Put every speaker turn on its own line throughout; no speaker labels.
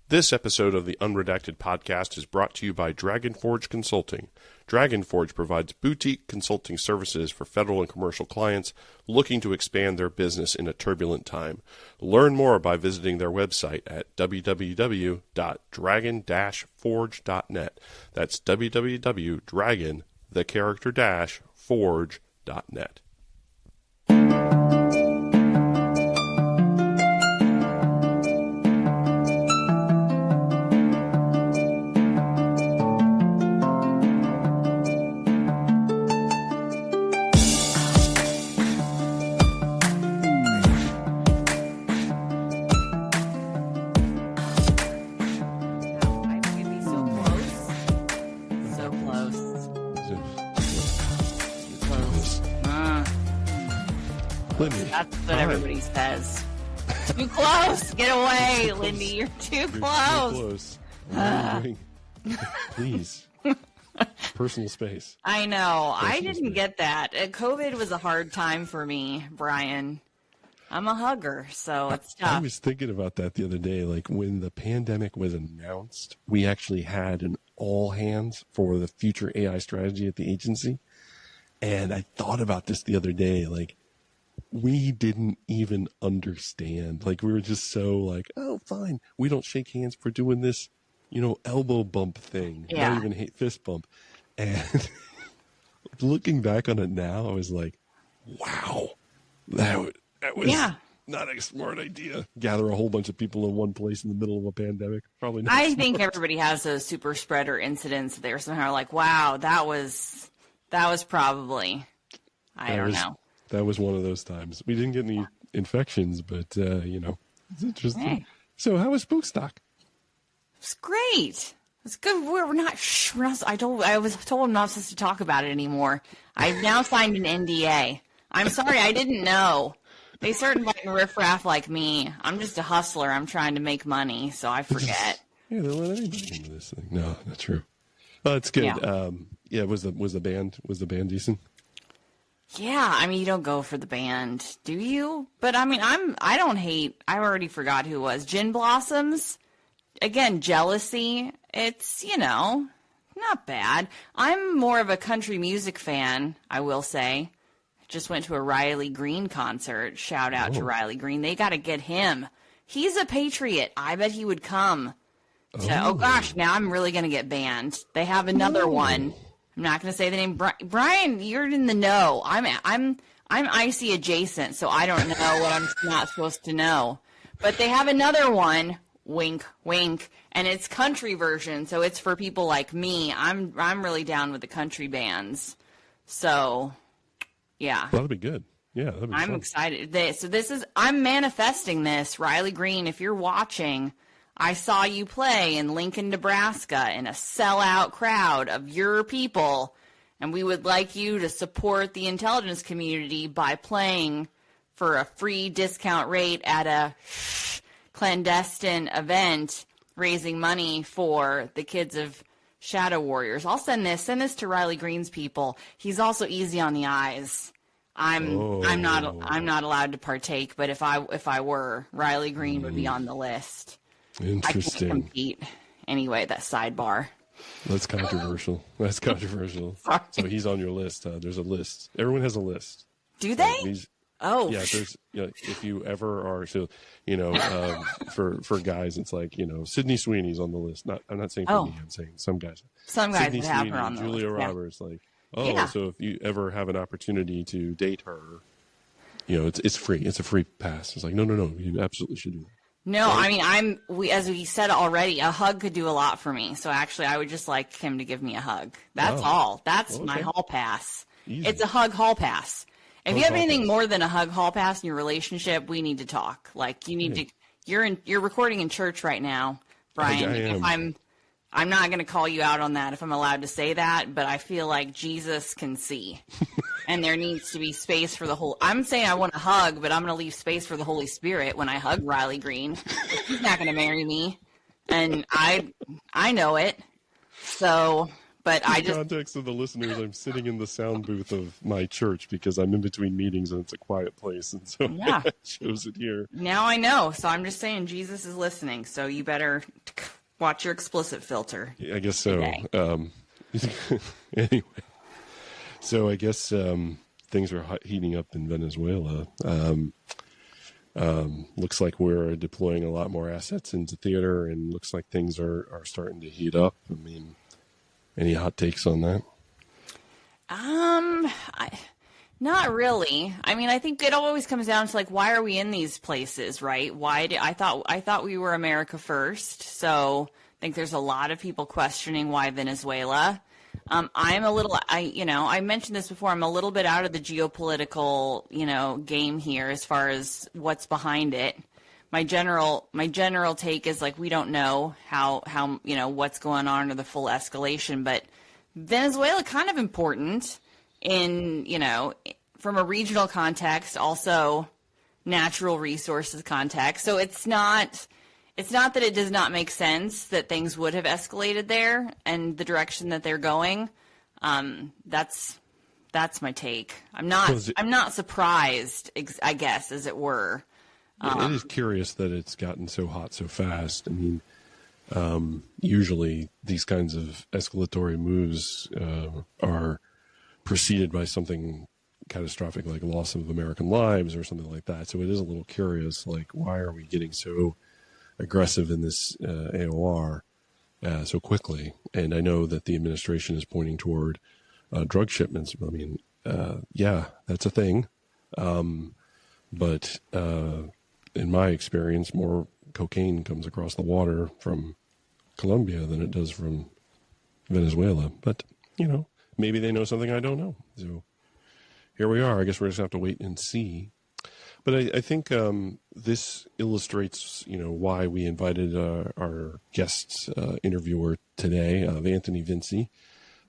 This episode of the Unredacted Podcast is brought to you by Dragon Forge Consulting. Dragon Forge provides boutique consulting services for federal and commercial clients looking to expand their business in a turbulent time. Learn more by visiting their website at www.dragon-forge.net. That's www.dragon-forge.net.
That's what everybody says. Too close. Get away, Lindy. You're too close.
What are you doing? Please. Personal space.
I know. I didn't
space.
get that. COVID was a hard time for me, Brian. I'm a hugger, so it's tough.
I was thinking about that the other day. Like when the pandemic was announced, we actually had an all hands for the future AI strategy at the agency. And I thought about this the other day. Like, we didn't even understand. Like, we were just so like, oh, fine. We don't shake hands for doing this, elbow bump thing.
Yeah.
Not even fist bump. And looking back on it now, I was like, wow, that was not a smart idea. Gather a whole bunch of people in one place in the middle of a pandemic. Probably not.
I think everybody has those super spreader incidents. They're somehow like, wow, that was probably, I don't know.
That was one of those times. We didn't get any infections, but, it's interesting.
Hey.
So how was Spookstock?
It's great. It's good. We're not, I was told I'm not supposed to talk about it anymore. I've now signed an NDA. I'm sorry. I didn't know. They start inviting riffraff like me. I'm just a hustler. I'm trying to make money, so I forget.
Yeah, they'll let anybody into this thing. No, not true. It's good.
Yeah.
Was the band decent?
Yeah, I mean, you don't go for the band, do you? But I mean, I don't hate. I already forgot who it was. Gin Blossoms. Again, Jealousy. It's, not bad. I'm more of a country music fan, I will say. Just went to a Riley Green concert. Shout out to Riley Green. They got to get him. He's a patriot. I bet he would come. Oh gosh, now I'm really going to get banned. They have another one. I'm not going to say the name. Brian, you're in the know. I'm icy adjacent, so I don't know what I'm not supposed to know. But they have another one, wink, wink, and it's country version, so it's for people like me. I'm really down with the country bands. So, yeah.
That'll be good. Yeah, that'll be
I'm
fun.
excited. I'm manifesting this. Riley Green, if you're watching, I saw you play in Lincoln, Nebraska in a sellout crowd of your people, and we would like you to support the intelligence community by playing for a free discount rate at a clandestine event, raising money for the kids of Shadow Warriors. I'll send this to Riley Green's people. He's also easy on the eyes. I'm not allowed to partake, but if I were, Riley Green would be on the list.
Interesting.
I can't compete. Anyway, that sidebar.
That's controversial.
Sorry.
So he's on your list. There's a list. Everyone has a list.
Do they?
Yeah, there's. If you ever are, for guys, it's like Sydney Sweeney's on the list. I'm not saying for me. I'm saying some guys.
Some guys
Sydney
would have
Sweeney,
her on the
Julia
list.
Roberts, So if you ever have an opportunity to date her, it's free. It's a free pass. It's like no, you absolutely should do that.
No, I mean, as we said already, a hug could do a lot for me. So actually, I would just like him to give me a hug. That's all. That's my hall pass.
Easy.
It's a hug hall pass. If you have anything more than a hug hall pass in your relationship, we need to talk. Like, you need to. You're recording in church right now, Brian.
I am.
If I'm not going to call you out on that if I'm allowed to say that, but I feel like Jesus can see. And there needs to be space for the whole. I'm saying I want to hug, but I'm going to leave space for the Holy Spirit when I hug Riley Green. He's not going to marry me. And I know it. So But
in the context of the listeners, I'm sitting in the sound booth of my church because I'm in between meetings and it's a quiet place, and so
yeah.
I chose it here.
Now I know. So I'm just saying Jesus is listening. So you better watch your explicit filter.
I guess so. Anyway, so I guess things are heating up in Venezuela. Looks like we're deploying a lot more assets into theater, and looks like things are starting to heat up. I mean, any hot takes on that?
Not really. I mean, I think it always comes down to like, why are we in these places, right? I thought we were America first. So I think there's a lot of people questioning why Venezuela. I mentioned this before. I'm a little bit out of the geopolitical, game here as far as what's behind it. My general take is like, we don't know how what's going on or the full escalation, but Venezuela kind of important in, from a regional context, also natural resources context. So it's not that it does not make sense that things would have escalated there and the direction that they're going. That's my take. I'm not surprised, I guess, as it were.
It is curious that it's gotten so hot so fast. I mean, usually these kinds of escalatory moves are preceded by something catastrophic like loss of American lives or something like that. So it is a little curious, like, why are we getting so aggressive in this AOR so quickly? And I know that the administration is pointing toward drug shipments. I mean, yeah, that's a thing. But in my experience, more cocaine comes across the water from Colombia than it does from Venezuela. But, maybe they know something I don't know. So here we are. I guess we're just going to have to wait and see. But I think this illustrates, why we invited our guest interviewer today, Anthony Vinci,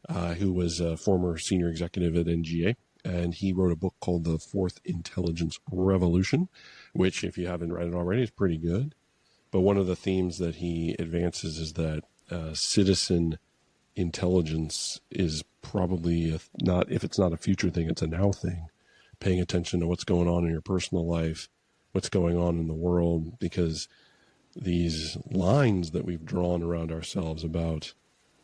who was a former senior executive at NGA. And he wrote a book called The Fourth Intelligence Revolution, which, if you haven't read it already, is pretty good. But one of the themes that he advances is that citizen intelligence is probably if it's not a future thing, it's a now thing. Paying attention to what's going on in your personal life, what's going on in the world, because these lines that we've drawn around ourselves about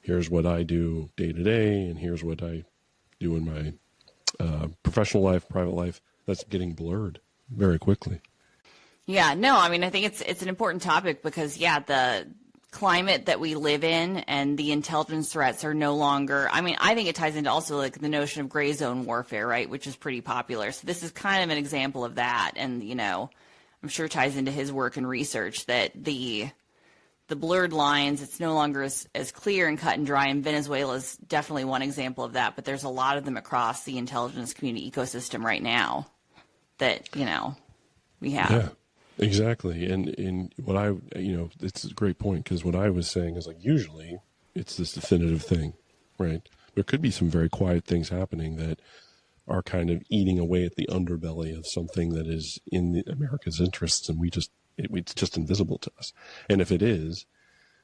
here's what I do day to day and here's what I do in my professional life, private life, that's getting blurred very quickly.
Yeah, no, I mean, I think it's an important topic because, the climate that we live in and the intelligence threats are no longer, I mean, I think it ties into also like the notion of gray zone warfare, right, which is pretty popular. So this is kind of an example of that. And, I'm sure ties into his work and research that the blurred lines, it's no longer as clear and cut and dry. And Venezuela is definitely one example of that. But there's a lot of them across the intelligence community ecosystem right now that, we have.
Yeah. Exactly. And what it's a great point, because what I was saying is like, usually it's this definitive thing, right? There could be some very quiet things happening that are kind of eating away at the underbelly of something that is in America's interests. And it's just invisible to us. And if it is,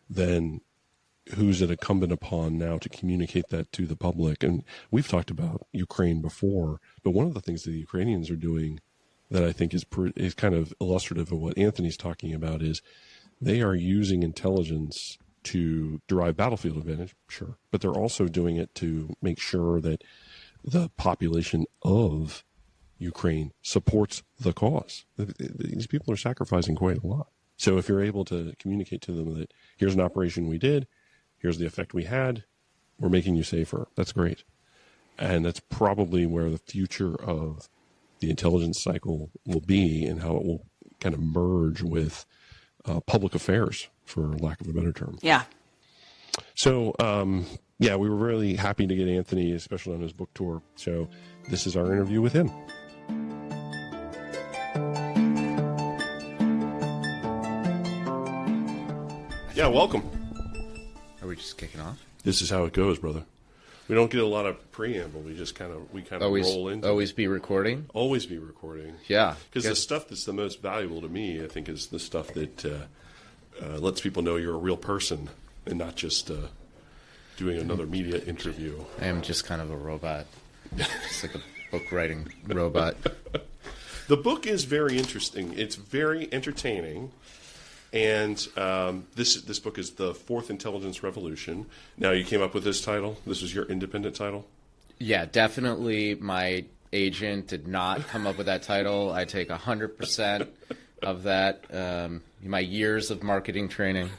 then who's it incumbent upon now to communicate that to the public? And we've talked about Ukraine before, but one of the things that the Ukrainians are doing that I think is kind of illustrative of what Anthony's talking about is they are using intelligence to derive battlefield advantage, sure, but they're also doing it to make sure that the population of Ukraine supports the cause. These people are sacrificing quite a lot. So if you're able to communicate to them that here's an operation we did, here's the effect we had, we're making you safer, that's great. And that's probably where the future of the intelligence cycle will be and how it will kind of merge with public affairs, for lack of a better term.
Yeah.
So, we were really happy to get Anthony, especially on his book tour. So this is our interview with him. Yeah, welcome.
Are we just kicking off?
This is how it goes, brother. We don't get a lot of preamble. We just kind of roll into
always be recording.
Always be recording.
Yeah,
because the stuff that's the most valuable to me, I think, is the stuff that lets people know you're a real person and not just doing another media interview.
I am just kind of a robot. It's like a book writing robot.
The book is very interesting. It's very entertaining. And this book is The Fourth Intelligence Revolution. Now, you came up with this title. This was your independent title?
Yeah, definitely. My agent did not come up with that title. I take 100% of that. My years of marketing training.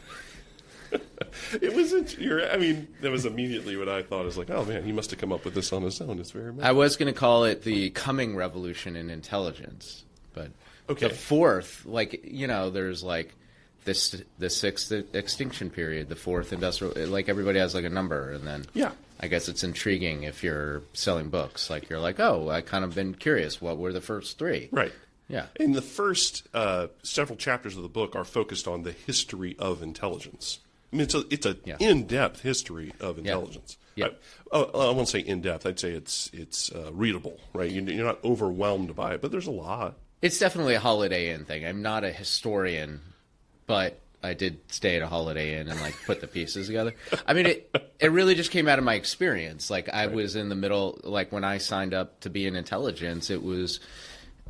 It wasn't your. I mean, that was immediately what I thought. Is like, oh man, he must have come up with this on his own. It's very.
I was going to call it the coming revolution in intelligence, but
okay.
The fourth, there's like the sixth extinction period, the fourth industrial. Like everybody has like a number, and then
yeah.
I guess it's intriguing if you're selling books. Like you're like, oh, I kind of been curious. What were the first three?
Right.
Yeah.
And the first several chapters of the book are focused on the history of intelligence. I mean, it's a in-depth history of intelligence.
Yeah.
I won't say in-depth. I'd say it's readable, right? You're not overwhelmed by it, but there's a lot.
It's definitely a Holiday Inn thing. I'm not a historian, but I did stay at a Holiday Inn and like put the pieces together. I mean, it really just came out of my experience. Like I was in the middle, like when I signed up to be in intelligence, it was,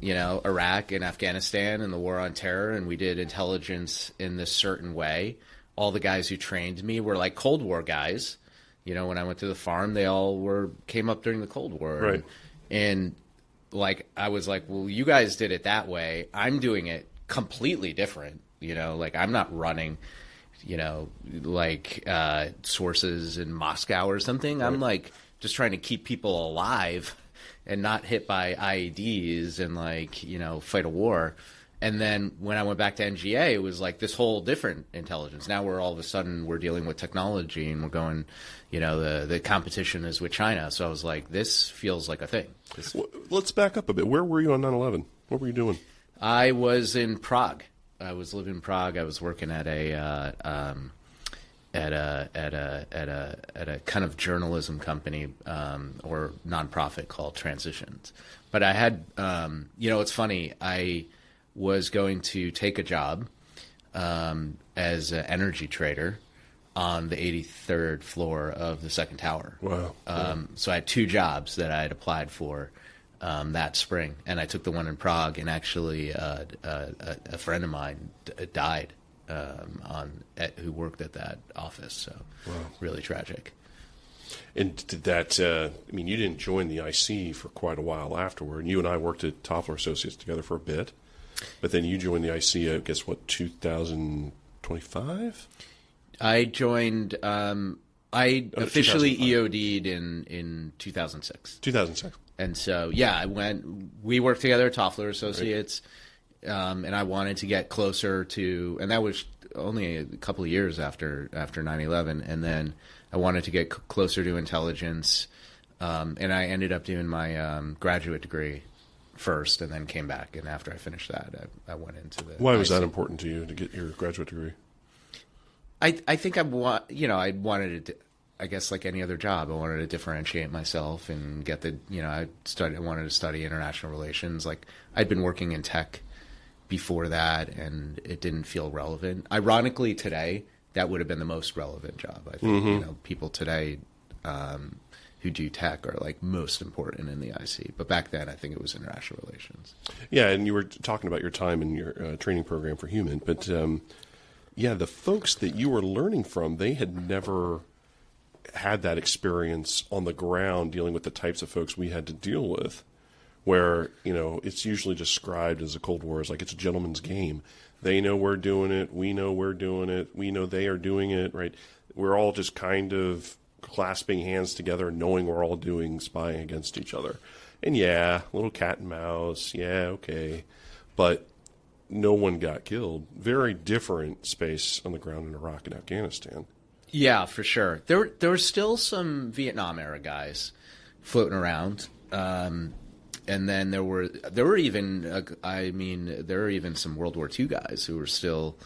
Iraq and Afghanistan and the war on terror, and we did intelligence in this certain way. All the guys who trained me were like Cold War guys. When I went to the farm, they all came up during the Cold War.
Right.
And like, I was like, well, you guys did it that way. I'm doing it completely different. Like I'm not running, sources in Moscow or something. Right. I'm like just trying to keep people alive and not hit by IEDs and fight a war. And then when I went back to NGA, it was like this whole different intelligence. Now all of a sudden we're dealing with technology and we're going, the competition is with China. So I was like, this feels like a thing.
Well, let's back up a bit. Where were you on 9/11? What were you doing?
I was in Prague. I was living in Prague. I was working at a kind of journalism company or nonprofit called Transitions. But I had, it's funny. I was going to take a job as an energy trader on the 83rd floor of the second tower.
Wow.
So I had two jobs that I had applied for that spring, and I took the one in Prague, and actually a friend of mine died who worked at that office. So really tragic.
And did that, you didn't join the IC for quite a while afterward. You and I worked at Toffler Associates together for a bit. But then you joined the IC, I guess, 2025?
I joined, I officially EOD'd in 2006.
2006.
And so, we worked together at Toffler Associates, right. And I wanted to get closer to, and that was only a couple of years after 9/11, and then I wanted to get closer to intelligence, and I ended up doing my graduate degree first, and then came back. And after I finished that, I went into the.
Why was that important to you to get your graduate degree?
I think I wanted to. I guess like any other job, I wanted to differentiate myself and get the. I wanted to study international relations. Like I'd been working in tech before that, and it didn't feel relevant. Ironically, today that would have been the most relevant job. I think people today. Who do tech are like most important in the IC. But back then, I think it was international relations. Yeah,
and you were talking about your time in your training program for Human. But, the folks that you were learning from, they had never had that experience on the ground dealing with the types of folks we had to deal with, where, it's usually described as a Cold War as like it's a gentleman's game. They know we're doing it. We know we're doing it. We know they are doing it, right? We're all just kind of clasping hands together, knowing we're all doing spying against each other. And little cat and mouse, okay. But no one got killed. Very different space on the ground in Iraq and Afghanistan.
Yeah, for sure. There were still some Vietnam era guys floating around. And then there were even some World War II guys who were still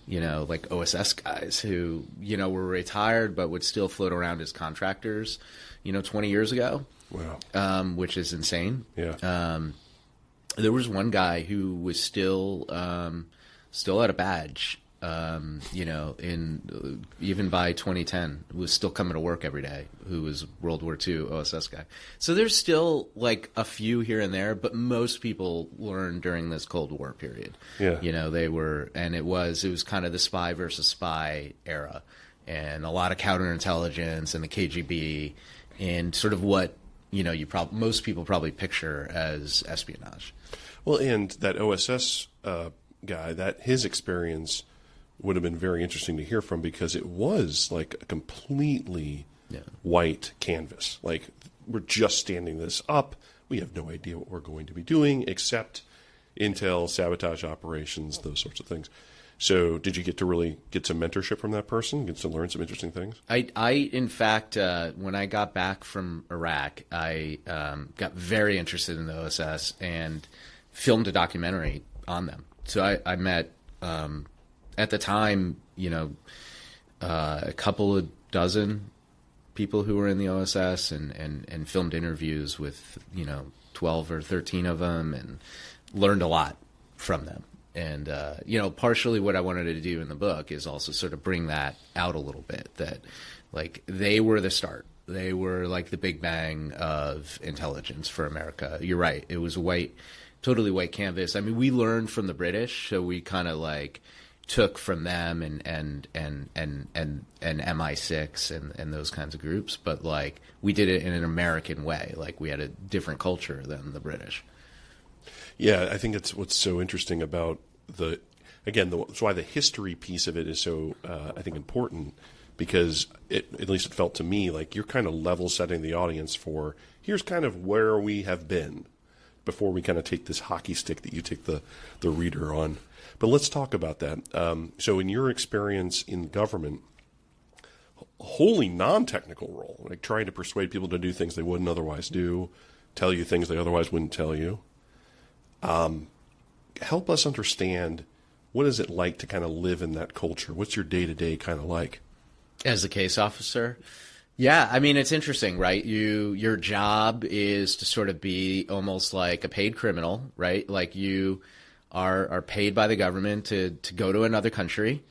like OSS guys who, were retired but would still float around as contractors, 20 years ago.
Wow.
Which is insane.
Yeah.
There was one guy who was still had a badge even by 2010, was still coming to work every day, who was World War II OSS guy. So there's still like a few here and there, but most people learned during this Cold War period.
Yeah.
It was kind of the spy versus spy era, and a lot of counterintelligence and the KGB and sort of what, most people probably picture as espionage.
Well, and that OSS guy, that his experience would have been very interesting to hear from, because it was like a completely white canvas. Like, we're just standing this up. We have no idea what we're going to be doing except intel, sabotage operations, those sorts of things. So did you get to really get some mentorship from that person, get to learn some interesting things?
I in fact, when I got back from Iraq, I got very interested in the OSS and filmed a documentary on them. So I met, at the time, a couple of dozen people who were in the OSS and filmed interviews with, 12 or 13 of them, and learned a lot from them. And, partially what I wanted to do in the book is also sort of bring that out a little bit, that like they were the start. They were like the big bang of intelligence for America. You're right. It was totally white canvas. I mean, we learned from the British, so we kind of like took from them and MI6 and those kinds of groups, but like we did it in an American way. Like, we had a different culture than the British.
Yeah, I think it's what's so interesting about that's why the history piece of it is so, I think, important, because at least it felt to me like you're kind of level setting the audience for, here's kind of where we have been before we kind of take this hockey stick that you take the reader on. But let's talk about that. So in your experience in government, wholly non-technical role, like trying to persuade people to do things they wouldn't otherwise do, tell you things they otherwise wouldn't tell you. Help us understand, what is it like to kind of live in that culture? What's your day-to-day kind of like?
As a case officer? Yeah, I mean, it's interesting, right? Your job is to sort of be almost like a paid criminal, right? Like, you are paid by the government to go to another country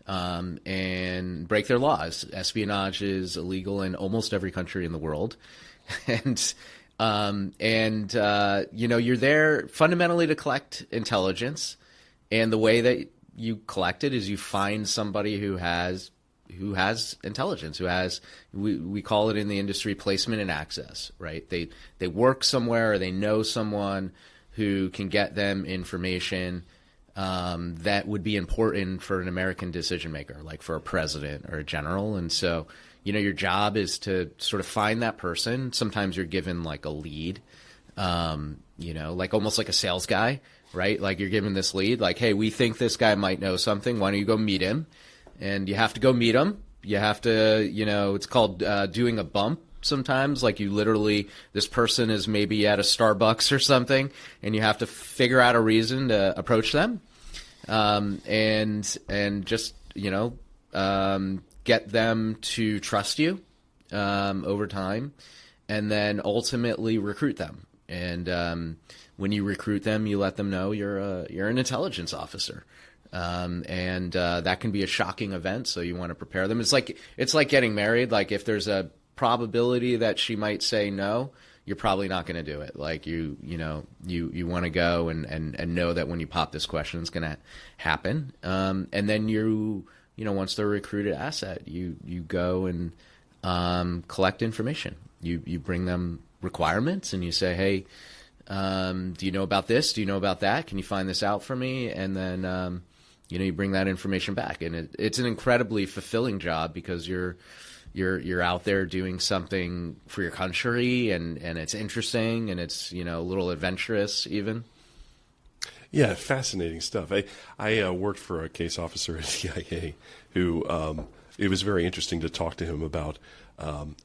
and break their laws. Espionage is illegal in almost every country in the world. You're there fundamentally to collect intelligence, and the way that you collect it is you find somebody who has intelligence, we call it in the industry placement and access, right? They work somewhere, or they know someone who can get them information that would be important for an American decision maker, like for a president or a general. And so, your job is to sort of find that person. Sometimes you're given like a lead, like almost like a sales guy, right? Like, you're given this lead, like, hey, we think this guy might know something. Why don't you go meet him? And you have to go meet him. You have to, it's called doing a bump sometimes. Like, you literally, this person is maybe at a Starbucks or something, and you have to figure out a reason to approach them, and just, get them to trust you over time, and then ultimately recruit them. And when you recruit them, you let them know you're an intelligence officer. That can be a shocking event, so you want to prepare them. It's like getting married. Like, if there's a probability that she might say no, you're probably not going to do it. Like, you want to go and know that when you pop this question, it's going to happen. And then once they're a recruited asset, you go and collect information. You bring them requirements, and you say, hey, do you know about this? Do you know about that? Can you find this out for me? And then you bring that information back, and it's an incredibly fulfilling job, because you're out there doing something for your country, and it's interesting, and it's a little adventurous even.
Yeah, fascinating stuff. I worked for a case officer at CIA who it was very interesting to talk to him about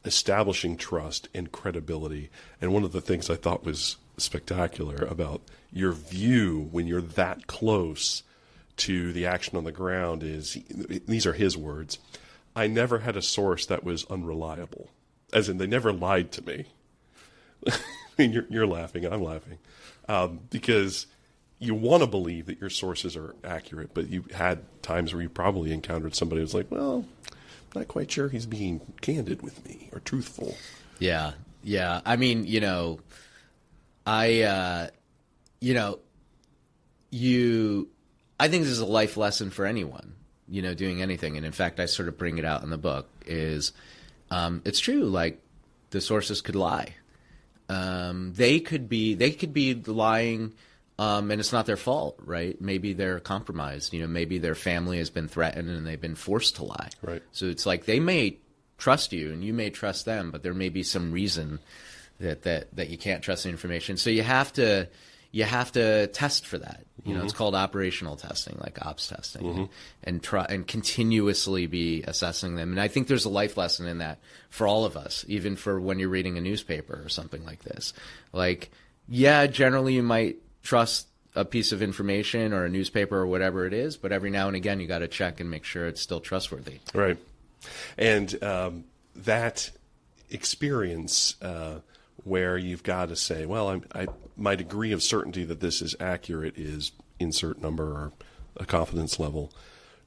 establishing trust and credibility. And one of the things I thought was spectacular about your view when you're that close to the action on the ground is, these are his words, I never had a source that was unreliable. As in, they never lied to me. I mean, you're laughing, I'm laughing. Because you want to believe that your sources are accurate, but you had times where you probably encountered somebody who's like, well, I'm not quite sure he's being candid with me or truthful.
Yeah. Yeah. I mean, I think this is a life lesson for anyone, doing anything. And in fact, I sort of bring it out in the book is, it's true. Like the sources could lie. They could be lying, and it's not their fault, right? Maybe they're compromised. Maybe their family has been threatened and they've been forced to lie.
Right.
So it's like they may trust you and you may trust them, but there may be some reason that you can't trust the information. So you have to test for that. It's called operational testing, like ops testing, and try and continuously be assessing them. And I think there's a life lesson in that for all of us, even for when you're reading a newspaper or something like this. Like, yeah, generally you might trust a piece of information or a newspaper or whatever it is, but every now and again you got to check and make sure it's still trustworthy.
Right. And that experience where you've got to say, well, my degree of certainty that this is accurate is insert number or a confidence level.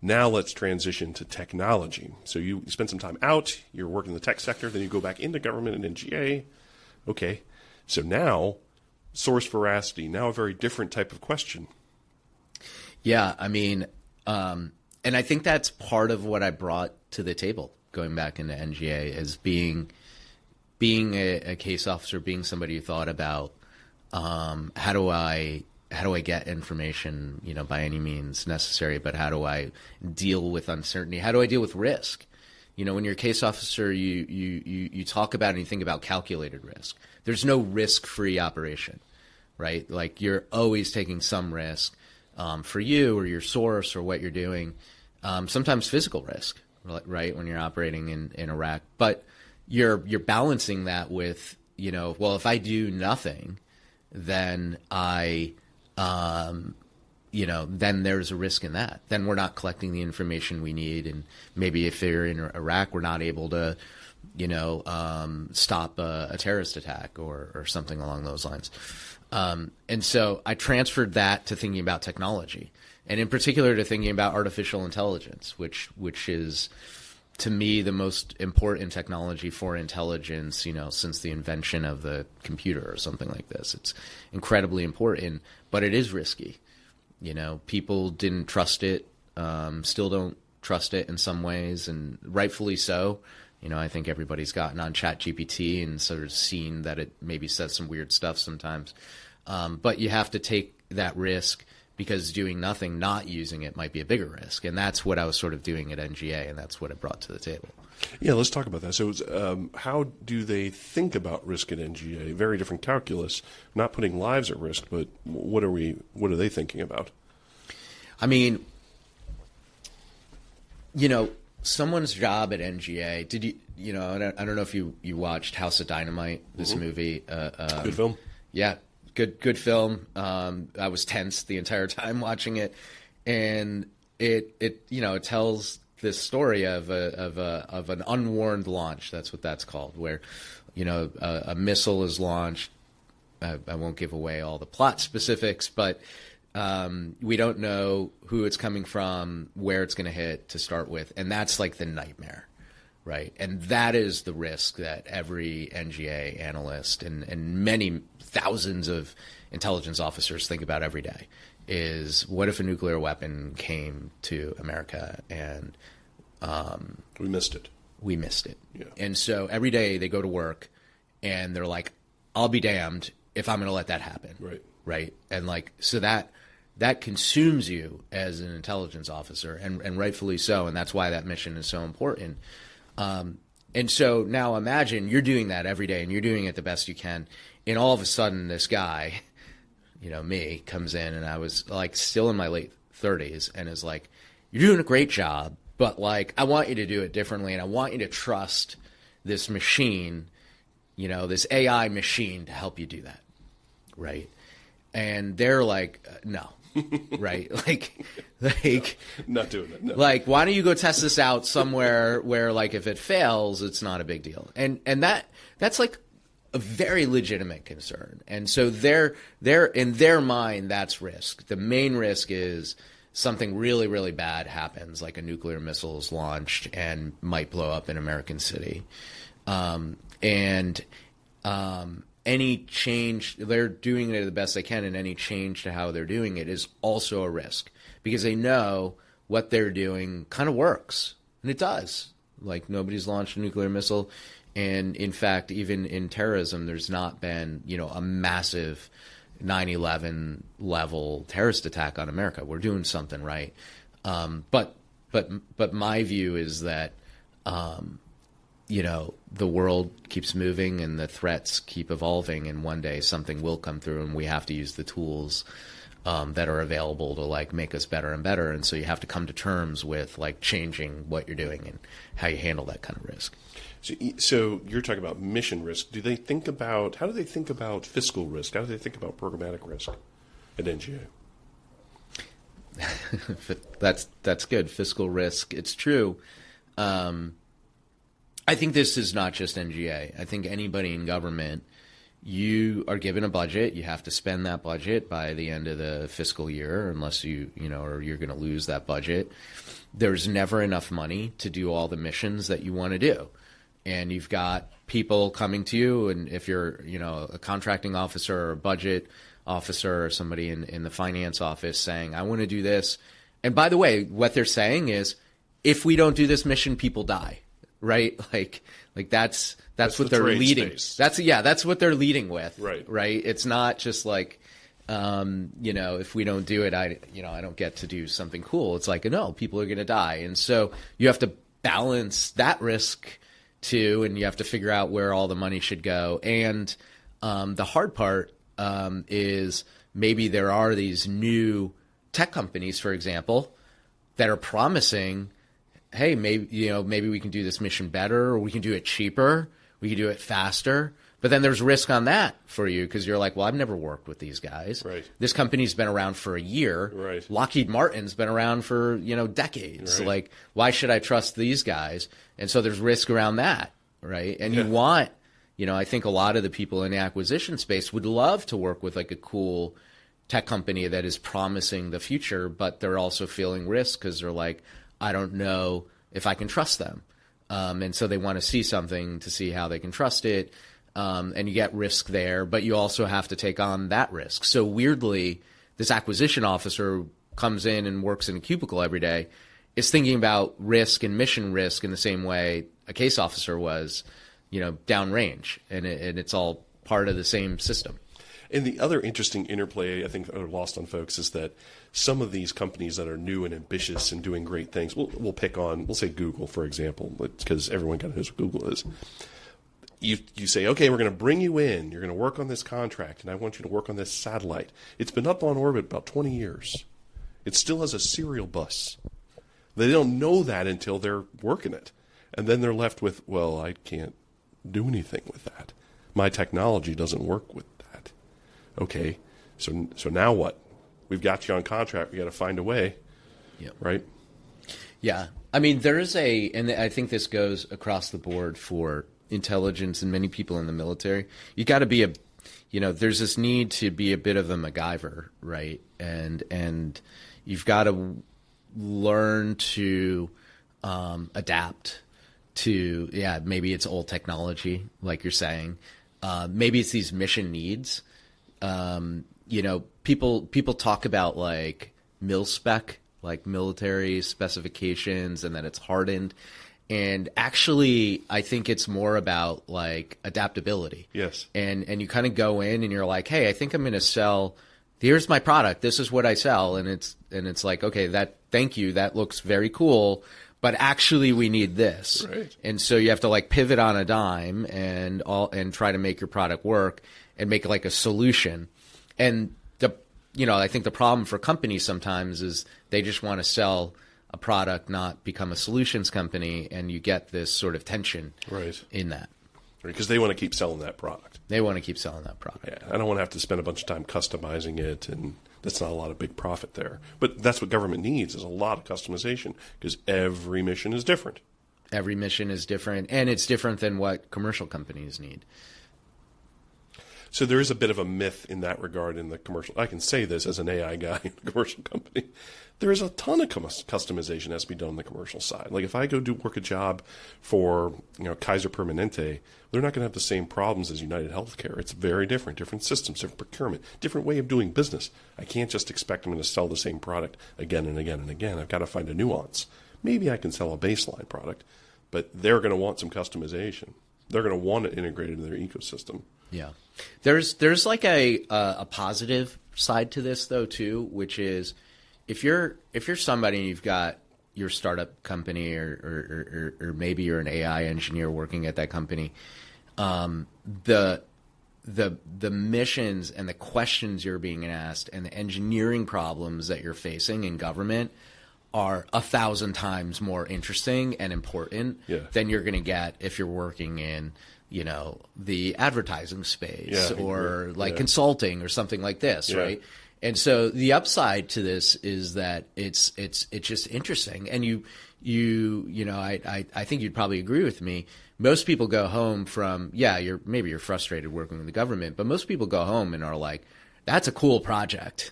Now let's transition to technology. So you spend some time out, you're working in the tech sector, then you go back into government and NGA. Okay. So now, source veracity, now a very different type of question.
Yeah, I mean, and I think that's part of what I brought to the table going back into NGA is being a case officer, being somebody who thought about how do I get information, by any means necessary, but how do I deal with uncertainty? How do I deal with risk? When you're a case officer, you talk about and you think about calculated risk. There's no risk-free operation, right? Like you're always taking some risk for you or your source or what you're doing. Sometimes physical risk, right, when you're operating in Iraq. But you're balancing that with, well, if I do nothing, then then there's a risk in that. Then we're not collecting the information we need. And maybe if they're in Iraq, we're not able to, stop a terrorist attack or something along those lines. And so I transferred that to thinking about technology, and in particular to thinking about artificial intelligence, which is, to me, the most important technology for intelligence, since the invention of the computer or something like this. It's incredibly important, but it is risky. People didn't trust it, still don't trust it in some ways, and rightfully so. I think everybody's gotten on ChatGPT and sort of seen that it maybe says some weird stuff sometimes. But you have to take that risk because doing nothing, not using it, might be a bigger risk. And that's what I was sort of doing at NGA, and that's what it brought to the table.
Yeah, let's talk about that. So how do they think about risk at NGA? Very different calculus, not putting lives at risk, but what are they thinking about?
I mean, someone's job at NGA, did you, I don't know if you watched House of Dynamite, this movie.
Good film.
Yeah. Good film. I was tense the entire time watching it, and it tells this story of an unwarned launch. That's what that's called, where a missile is launched. I won't give away all the plot specifics, but we don't know who it's coming from, where it's going to hit to start with, and that's like the nightmare. Right. And that is the risk that every NGA analyst and many thousands of intelligence officers think about every day is, what if a nuclear weapon came to America and
we missed it.
Yeah. And so every day they go to work and they're like, I'll be damned if I'm going to let that happen.
Right.
Right. And so that consumes you as an intelligence officer, and rightfully so. And that's why that mission is so important. And so now imagine you're doing that every day and you're doing it the best you can. And all of a sudden this guy, me, comes in, and I was like still in my late 30s, and is like, you're doing a great job, but like, I want you to do it differently. And I want you to trust this machine, this AI machine to help you do that. Right. And they're like, no. Right. Like
not doing it. No.
Like, why don't you go test this out somewhere where, like, if it fails, it's not a big deal. And that's like a very legitimate concern. And so they're in their mind, that's risk. The main risk is something really, really bad happens, like a nuclear missile is launched and might blow up an American city. Any change, they're doing it the best they can, and any change to how they're doing it is also a risk because they know what they're doing kind of works. And it does. Like, nobody's launched a nuclear missile. And in fact, even in terrorism, there's not been, a massive 9/11 level terrorist attack on America. We're doing something right. But my view is that, the world keeps moving and the threats keep evolving, and one day something will come through, and we have to use the tools that are available to like make us better and better. And so you have to come to terms with like changing what you're doing and how you handle that kind of risk.
So you're talking about mission risk. How do they think about fiscal risk? How do they think about programmatic risk at NGA?
That's good. Fiscal risk. It's true. I think this is not just NGA. I think anybody in government, you are given a budget. You have to spend that budget by the end of the fiscal year, unless or you're going to lose that budget. There's never enough money to do all the missions that you want to do. And you've got people coming to you, and if you're, a contracting officer or a budget officer or somebody in the finance office saying, I want to do this. And by the way, what they're saying is, if we don't do this mission, people die, right? Like that's what they're leading.
Space.
That's what they're leading with,
right?
It's not just like, if we don't do it, I don't get to do something cool. It's like, no, people are going to die. And so you have to balance that risk too, and you have to figure out where all the money should go. And the hard part is maybe there are these new tech companies, for example, that are promising, hey, maybe we can do this mission better, or we can do it cheaper, we can do it faster. But then there's risk on that for you because you're like, well, I've never worked with these guys.
Right.
This company's been around for a year.
Right.
Lockheed Martin's been around for, decades.
Right.
Like, why should I trust these guys? And so there's risk around that, right? And you want, I think a lot of the people in the acquisition space would love to work with like a cool tech company that is promising the future, but they're also feeling risk because they're like, I don't know if I can trust them. And so they want to see something to see how they can trust it. And you get risk there, but you also have to take on that risk. So weirdly, this acquisition officer comes in and works in a cubicle every day, is thinking about risk and mission risk in the same way a case officer was, downrange. And it's all part of the same system.
And the other interesting interplay I think are lost on folks is that some of these companies that are new and ambitious and doing great things, we'll say Google, for example, because everyone kind of knows what Google is. You say, okay, we're going to bring you in. You're going to work on this contract, and I want you to work on this satellite. It's been up on orbit about 20 years. It still has a serial bus. They don't know that until they're working it. And then they're left with, well, I can't do anything with that. My technology doesn't work with that. Okay, so now what? We've got you on contract. We got to find a way, right?
Yeah. I mean, and I think this goes across the board for intelligence and many people in the military. You got to be there's this need to be a bit of a MacGyver, right? And you've got to learn to adapt to, maybe it's old technology, like you're saying. Maybe it's these mission needs. People talk about like mil-spec, like military specifications, and that it's hardened. And actually, I think it's more about like adaptability.
Yes.
And you kind of go in and you're like, hey, I think I'm going to sell. Here's my product. This is what I sell. And it's like, okay, thank you. That looks very cool. But actually, we need this.
Right.
And so you have to like pivot on a dime and try to make your product work and make like a solution. And I think the problem for companies sometimes is they just want to sell a product, not become a solutions company, and you get this sort of tension in that.
Because they want to keep selling that product.
They want to keep selling that product.
Yeah, I don't want to have to spend a bunch of time customizing it, and that's not a lot of big profit there. But that's what government needs, is a lot of customization, because every mission is different.
Every mission is different, and it's different than what commercial companies need.
So there is a bit of a myth in that regard in the commercial. I can say this as an AI guy in a commercial company. There is a ton of customization has to be done on the commercial side. Like if I go work a job for Kaiser Permanente, they're not going to have the same problems as United Healthcare. It's very different systems, different procurement, different way of doing business. I can't just expect them to sell the same product again and again and again. I've got to find a nuance. Maybe I can sell a baseline product, but they're going to want some customization. They're going to want it integrated in their ecosystem.
Yeah. There's like a positive side to this though too, which is if you're somebody and you've got your startup company or maybe you're an AI engineer working at that company, the missions and the questions you're being asked and the engineering problems that you're facing in government are 1,000 times more interesting and important than you're going to get if you're working in the advertising space or consulting or something like this, right? And so the upside to this is that it's just interesting. And I think you'd probably agree with me. Most people go home from, you're frustrated working in the government, but most people go home and are like, that's a cool project.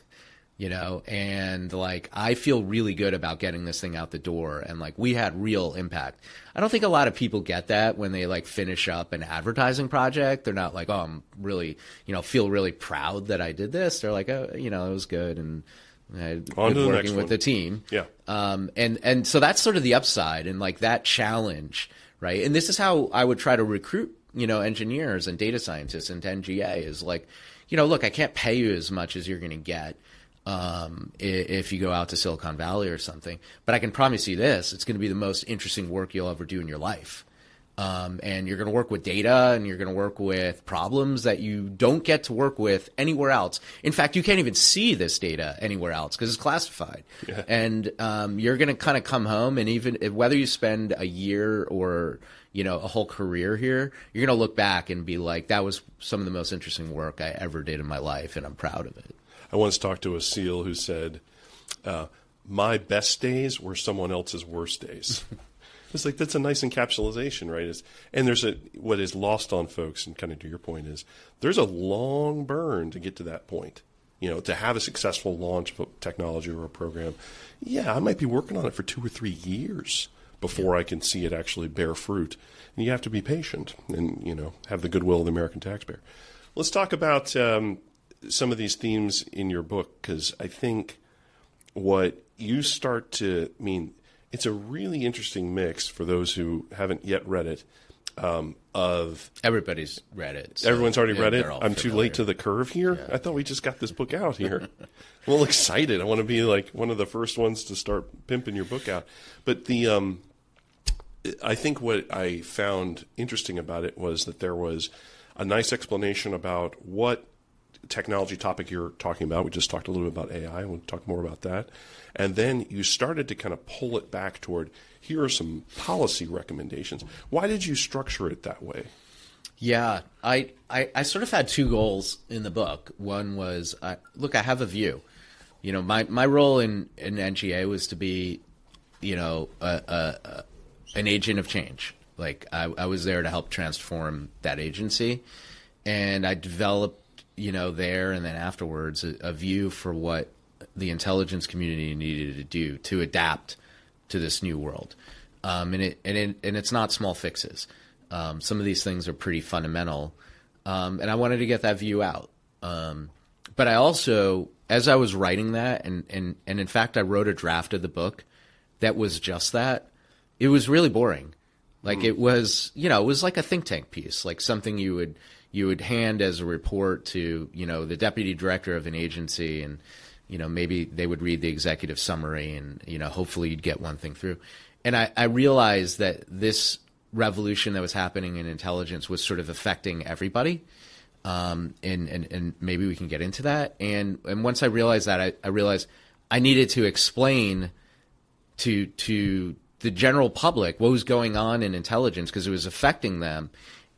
And like, I feel really good about getting this thing out the door. And like, we had real impact. I don't think a lot of people get that when they like finish up an advertising project. They're not like, oh, I'm really, feel really proud that I did this. They're like, oh, it was good. And I had good working with the team. Yeah. And so that's sort of the upside and like that challenge, right? And this is how I would try to recruit, engineers and data scientists into NGA is like, look, I can't pay you as much as you're going to get. If you go out to Silicon Valley or something, but I can promise you this, it's going to be the most interesting work you'll ever do in your life. And you're going to work with data and you're going to work with problems that you don't get to work with anywhere else. In fact, you can't even see this data anywhere else because it's classified. Yeah. And, you're going to kind of come home and even whether you spend a year or, a whole career here, you're going to look back and be like, that was some of the most interesting work I ever did in my life. And I'm proud of it.
I once talked to a SEAL who said, my best days were someone else's worst days. It's like, that's a nice encapsulation, right? And there's what is lost on folks, and kind of to your point is, there's a long burn to get to that point. To have a successful launch of a technology or a program. Yeah, I might be working on it for 2 or 3 years before I can see it actually bear fruit. And you have to be patient and, have the goodwill of the American taxpayer. Let's talk about some of these themes in your book, because I think what you start to it's a really interesting mix for those who haven't yet read it. Of
everybody's read it.
So everyone's already read it. I'm too late to the curve here. Yeah. I thought we just got this book out here. I'm a little excited. I want to be like one of the first ones to start pimping your book out. But I think what I found interesting about it was that there was a nice explanation about what technology topic you're talking about. We just talked a little bit about AI. We'll talk more about that. And then you started to kind of pull it back toward, here are some policy recommendations. Why did you structure it that way?
Yeah, I sort of had 2 goals in the book. One was, look, I have a view. My role in NGA was to be, an agent of change. Like I was there to help transform that agency. And I developed there and then afterwards a view for what the intelligence community needed to do to adapt to this new world. And it's not small fixes. Some of these things are pretty fundamental. And I wanted to get that view out. But I also, as I was writing that, and in fact, I wrote a draft of the book that was just that, it was really boring. Like it was, it was like a think tank piece, like something you would hand as a report to, the deputy director of an agency, and, maybe they would read the executive summary and, hopefully you'd get one thing through. And I realized that this revolution that was happening in intelligence was sort of affecting everybody. And maybe we can get into that. And once I realized that, I realized I needed to explain to the general public what was going on in intelligence because it was affecting them,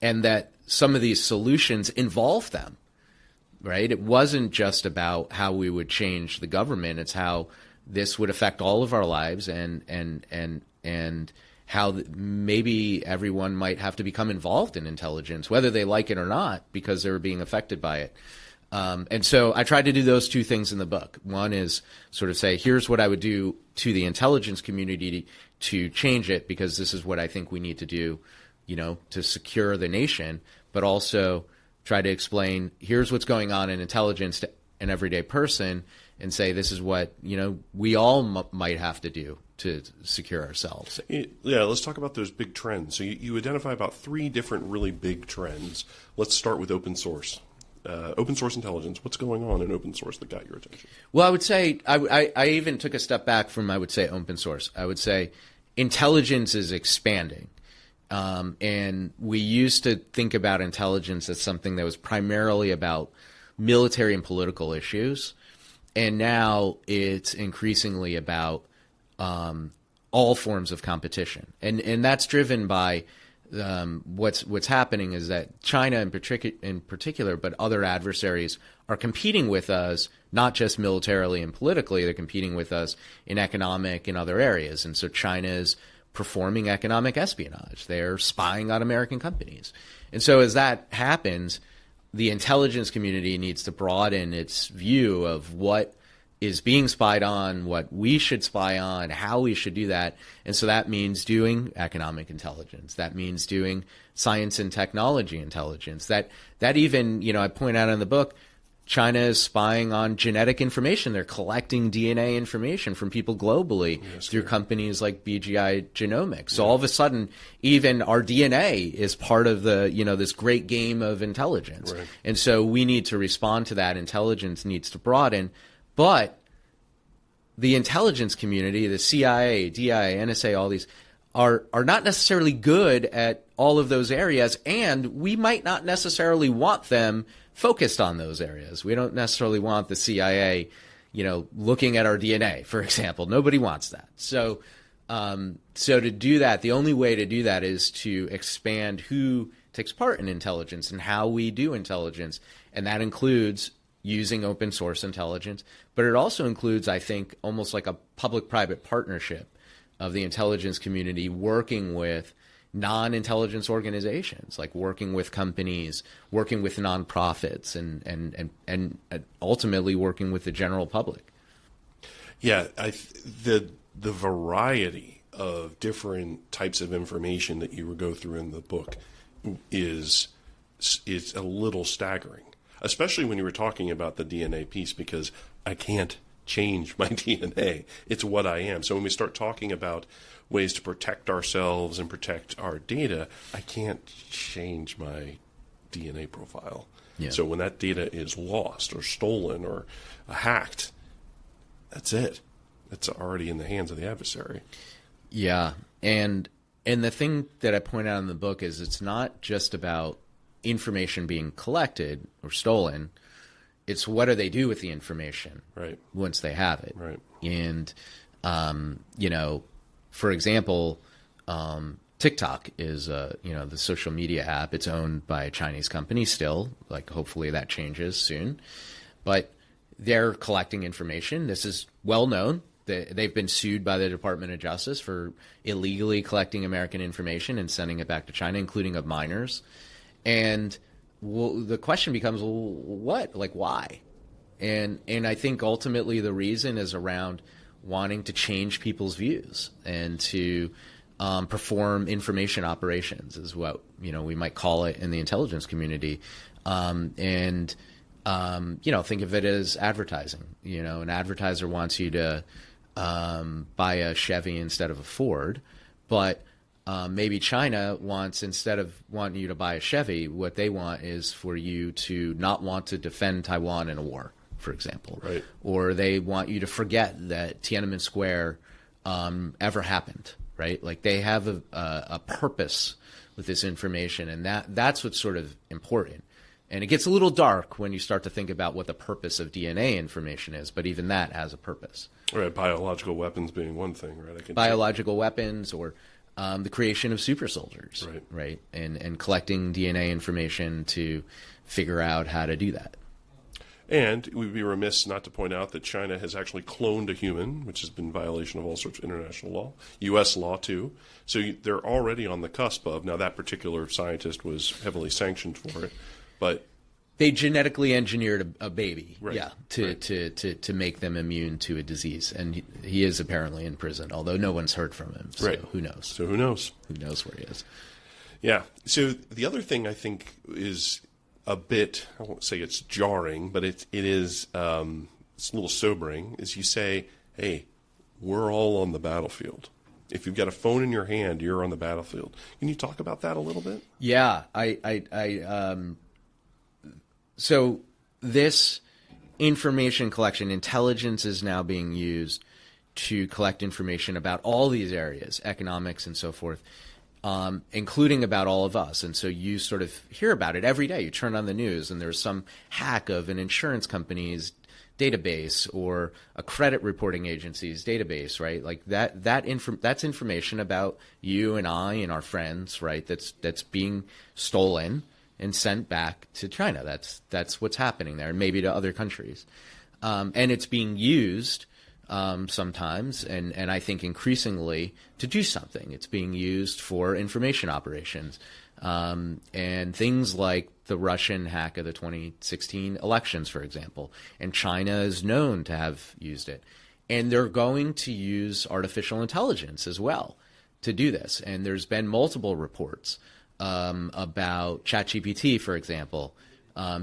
and that some of these solutions involve them, right? It wasn't just about how we would change the government. It's how this would affect all of our lives and maybe everyone might have to become involved in intelligence, whether they like it or not, because they're being affected by it. And so I tried to do those two things in the book. One is sort of say, here's what I would do to the intelligence community to change it, because this is what I think we need to do, to secure the nation, but also try to explain, here's what's going on in intelligence to an everyday person, and say, this is what, we all might have to do to secure ourselves.
Yeah, let's talk about those big trends. So you identify about 3 different really big trends. Let's start with open source. Open source intelligence. What's going on in open source that got your attention?
Well, I would say, I even took a step back from, I would say, open source. I would say intelligence is expanding. And we used to think about intelligence as something that was primarily about military and political issues. And now it's increasingly about all forms of competition. And that's driven by what's happening is that China in particular, but other adversaries are competing with us, not just militarily and politically, they're competing with us in economic and other areas. And so China is performing economic espionage. They're spying on American companies. And so as that happens, the intelligence community needs to broaden its view of what is being spied on, what we should spy on, how we should do that. And so that means doing economic intelligence. That means doing science and technology intelligence. That even, I point out in the book, China is spying on genetic information. They're collecting DNA information from people globally through companies like BGI Genomics. So all of a sudden, even our DNA is part of the, this great game of intelligence.
Right.
And so we need to respond to that. Intelligence needs to broaden. But the intelligence community, the CIA, DIA, NSA, all these are not necessarily good at all of those areas, and we might not necessarily want them focused on those areas. We don't necessarily want the CIA, looking at our DNA, for example. Nobody wants that. So to do that, the only way to do that is to expand who takes part in intelligence and how we do intelligence, and that includes using open source intelligence, but it also includes, I think, almost like a public-private partnership of the intelligence community working with non-intelligence organizations, like working with companies, working with nonprofits, and ultimately working with the general public.
Yeah, the variety of different types of information that you go through in the book is a little staggering. Especially when you were talking about the DNA piece, because I can't change my DNA. It's what I am. So when we start talking about ways to protect ourselves and protect our data, I can't change my DNA profile. Yeah. So when that data is lost or stolen or hacked, that's it. It's already in the hands of the adversary.
Yeah. And the thing that I point out in the book is it's not just about information being collected or stolen. It's what do they do with the information once they have it.
Right.
And, for example, TikTok is, the social media app. It's owned by a Chinese company still. Like, hopefully that changes soon. But they're collecting information. This is well known. They've been sued by the Department of Justice for illegally collecting American information and sending it back to China, including of minors. And the question becomes, what? Like, why? And I think ultimately the reason is around wanting to change people's views and to perform information operations, is what we might call it in the intelligence community. Think of it as advertising. An advertiser wants you to buy a Chevy instead of a Ford, but maybe China wants, instead of wanting you to buy a Chevy, what they want is for you to not want to defend Taiwan in a war, for example.
Right.
Or they want you to forget that Tiananmen Square ever happened, right? Like, they have a purpose with this information, and that's what's sort of important. And it gets a little dark when you start to think about what the purpose of DNA information is, but even that has a purpose.
Right, biological weapons being one thing, right?
Biological weapons, or the creation of super soldiers, right? And collecting DNA information to figure out how to do that.
And we'd be remiss not to point out that China has actually cloned a human, which has been in violation of all sorts of international law, U.S. law too. So they're already on the cusp of, now that particular scientist was heavily sanctioned for it, but
they genetically engineered a baby,
right,
to make them immune to a disease. And he is apparently in prison, although no one's heard from him. So who knows?
So who knows?
Who knows where he is?
Yeah. So the other thing I think is a bit, I won't say it's jarring, but it's it's a little sobering, is you say, hey, we're all on the battlefield. If you've got a phone in your hand, you're on the battlefield. Can you talk about that a little bit?
Yeah, so this information collection, intelligence is now being used to collect information about all these areas, economics and so forth, including about all of us. And so you sort of hear about it every day. You turn on the news and there's some hack of an insurance company's database or a credit reporting agency's database, right? Like that's information about you and I and our friends, right? That's being stolen and sent back to China. That's what's happening there, and maybe to other countries. And it's being used sometimes, and I think increasingly, to do something. It's being used for information operations. And things like the Russian hack of the 2016 elections, for example. And China is known to have used it. And they're going to use artificial intelligence as well to do this. And there's been multiple reports about ChatGPT, for example,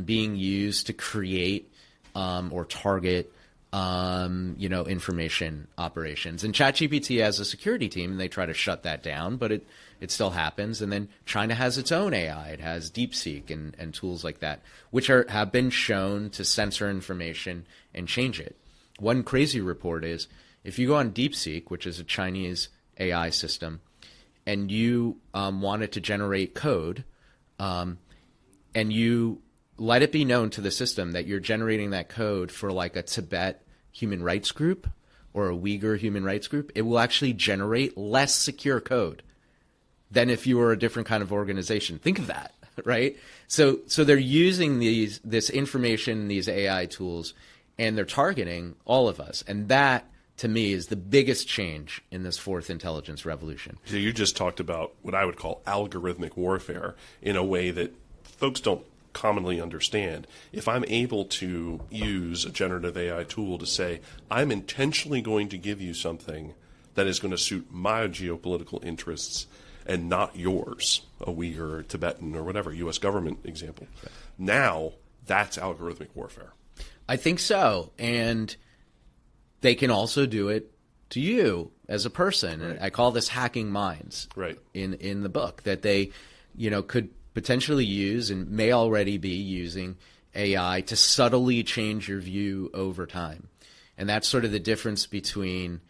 being used to create or target information operations. And ChatGPT has a security team, and they try to shut that down, but it still happens. And then China has its own AI. It has DeepSeek and tools like that, which have been shown to censor information and change it. One crazy report is if you go on DeepSeek, which is a Chinese AI system, and you want it to generate code, and you let it be known to the system that you're generating that code for like a Tibet human rights group or a Uyghur human rights group, it will actually generate less secure code than if you were a different kind of organization. Think of that, right? So they're using this information, these AI tools, and they're targeting all of us. And that, to me, is the biggest change in this fourth intelligence revolution.
So you just talked about what I would call algorithmic warfare in a way that folks don't commonly understand. If I'm able to use a generative AI tool to say, I'm intentionally going to give you something that is going to suit my geopolitical interests and not yours, a Uyghur or Tibetan or whatever, U.S. government example, now that's algorithmic warfare.
I think so. And they can also do it to you as a person. Right. I call this hacking minds,
right,
in the book, that they, could potentially use and may already be using AI to subtly change your view over time. And that's sort of the difference between,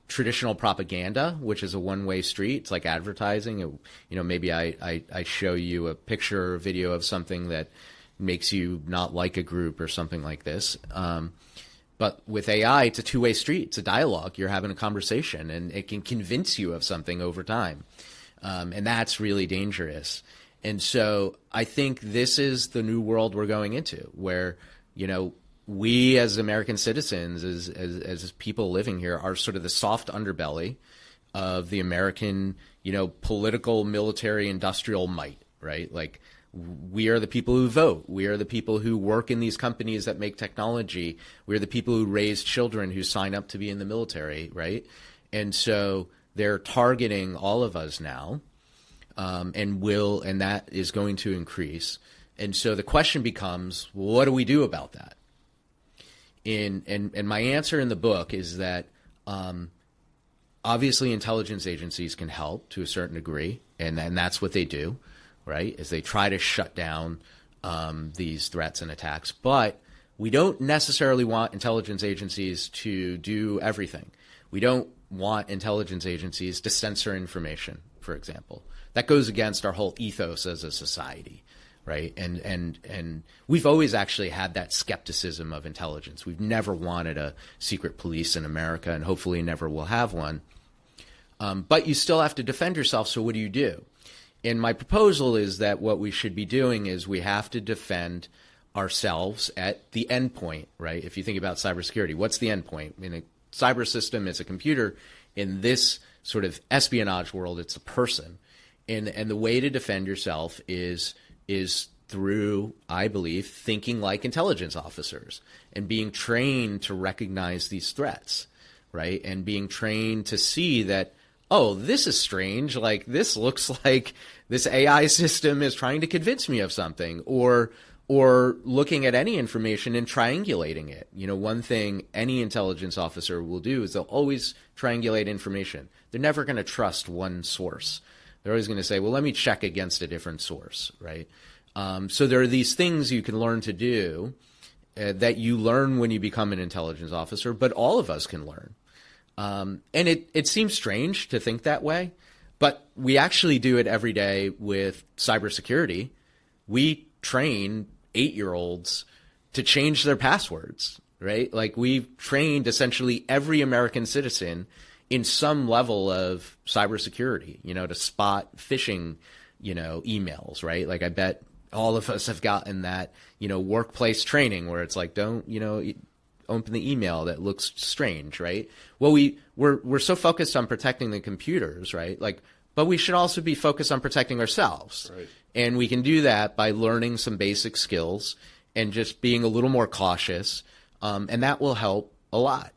traditional propaganda, which is a one-way street. It's like advertising. Maybe I show you a picture or video of something that makes you not like a group or something like this. But with AI, it's a two-way street. It's a dialogue. You're having a conversation, and it can convince you of something over time. And that's really dangerous. And so I think this is the new world we're going into, where, we as American citizens, as people living here, are sort of the soft underbelly of the American, political, military, industrial might, right? Like, we are the people who vote. We are the people who work in these companies that make technology. We are the people who raise children who sign up to be in the military, right? And so they're targeting all of us now, and that is going to increase. And so the question becomes, what do we do about that? And my answer in the book is that obviously intelligence agencies can help to a certain degree, and that's what they do, right, is they try to shut down these threats and attacks. But we don't necessarily want intelligence agencies to do everything. We don't want intelligence agencies to censor information, for example. That goes against our whole ethos as a society, right? And we've always actually had that skepticism of intelligence. We've never wanted a secret police in America, and hopefully never will have one. But you still have to defend yourself, so what do you do? And my proposal is that what we should be doing is we have to defend ourselves at the endpoint, right? If you think about cybersecurity, what's the endpoint? In a cyber system, it's a computer. In this sort of espionage world, it's a person. And the way to defend yourself is through, I believe, thinking like intelligence officers and being trained to recognize these threats, right? And being trained to see that, oh, this is strange. Like, this looks like this AI system is trying to convince me of something, or looking at any information and triangulating it. You know, one thing any intelligence officer will do is they'll always triangulate information. They're never going to trust one source. They're always going to say, well, let me check against a different source, right? So there are these things you can learn to do that you learn when you become an intelligence officer, but all of us can learn. And it seems strange to think that way, but we actually do it every day with cybersecurity. We train 8-year-olds to change their passwords, right? Like, we've trained essentially every American citizen in some level of cybersecurity, you know, to spot phishing, you know, emails, right? Like, I bet all of us have gotten that, you know, workplace training where it's like, don't, you know, open the email that looks strange, right? Well, we're so focused on protecting the computers, right? Like, but we should also be focused on protecting ourselves.
Right.
And we can do that by learning some basic skills and just being a little more cautious. And that will help a lot.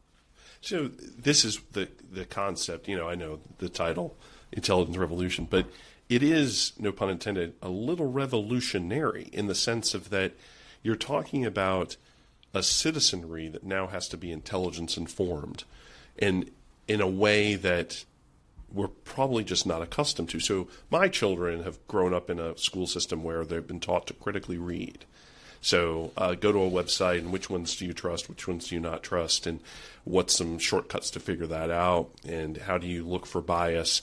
So this is the concept, you know, I know the title, Intelligence Revolution, but it is, no pun intended, a little revolutionary in the sense of that you're talking about a citizenry that now has to be intelligence informed, and in a way that we're probably just not accustomed to. So my children have grown up in a school system where they've been taught to critically read. So go to a website and which ones do you trust, which ones do you not trust, and what's some shortcuts to figure that out, and how do you look for bias?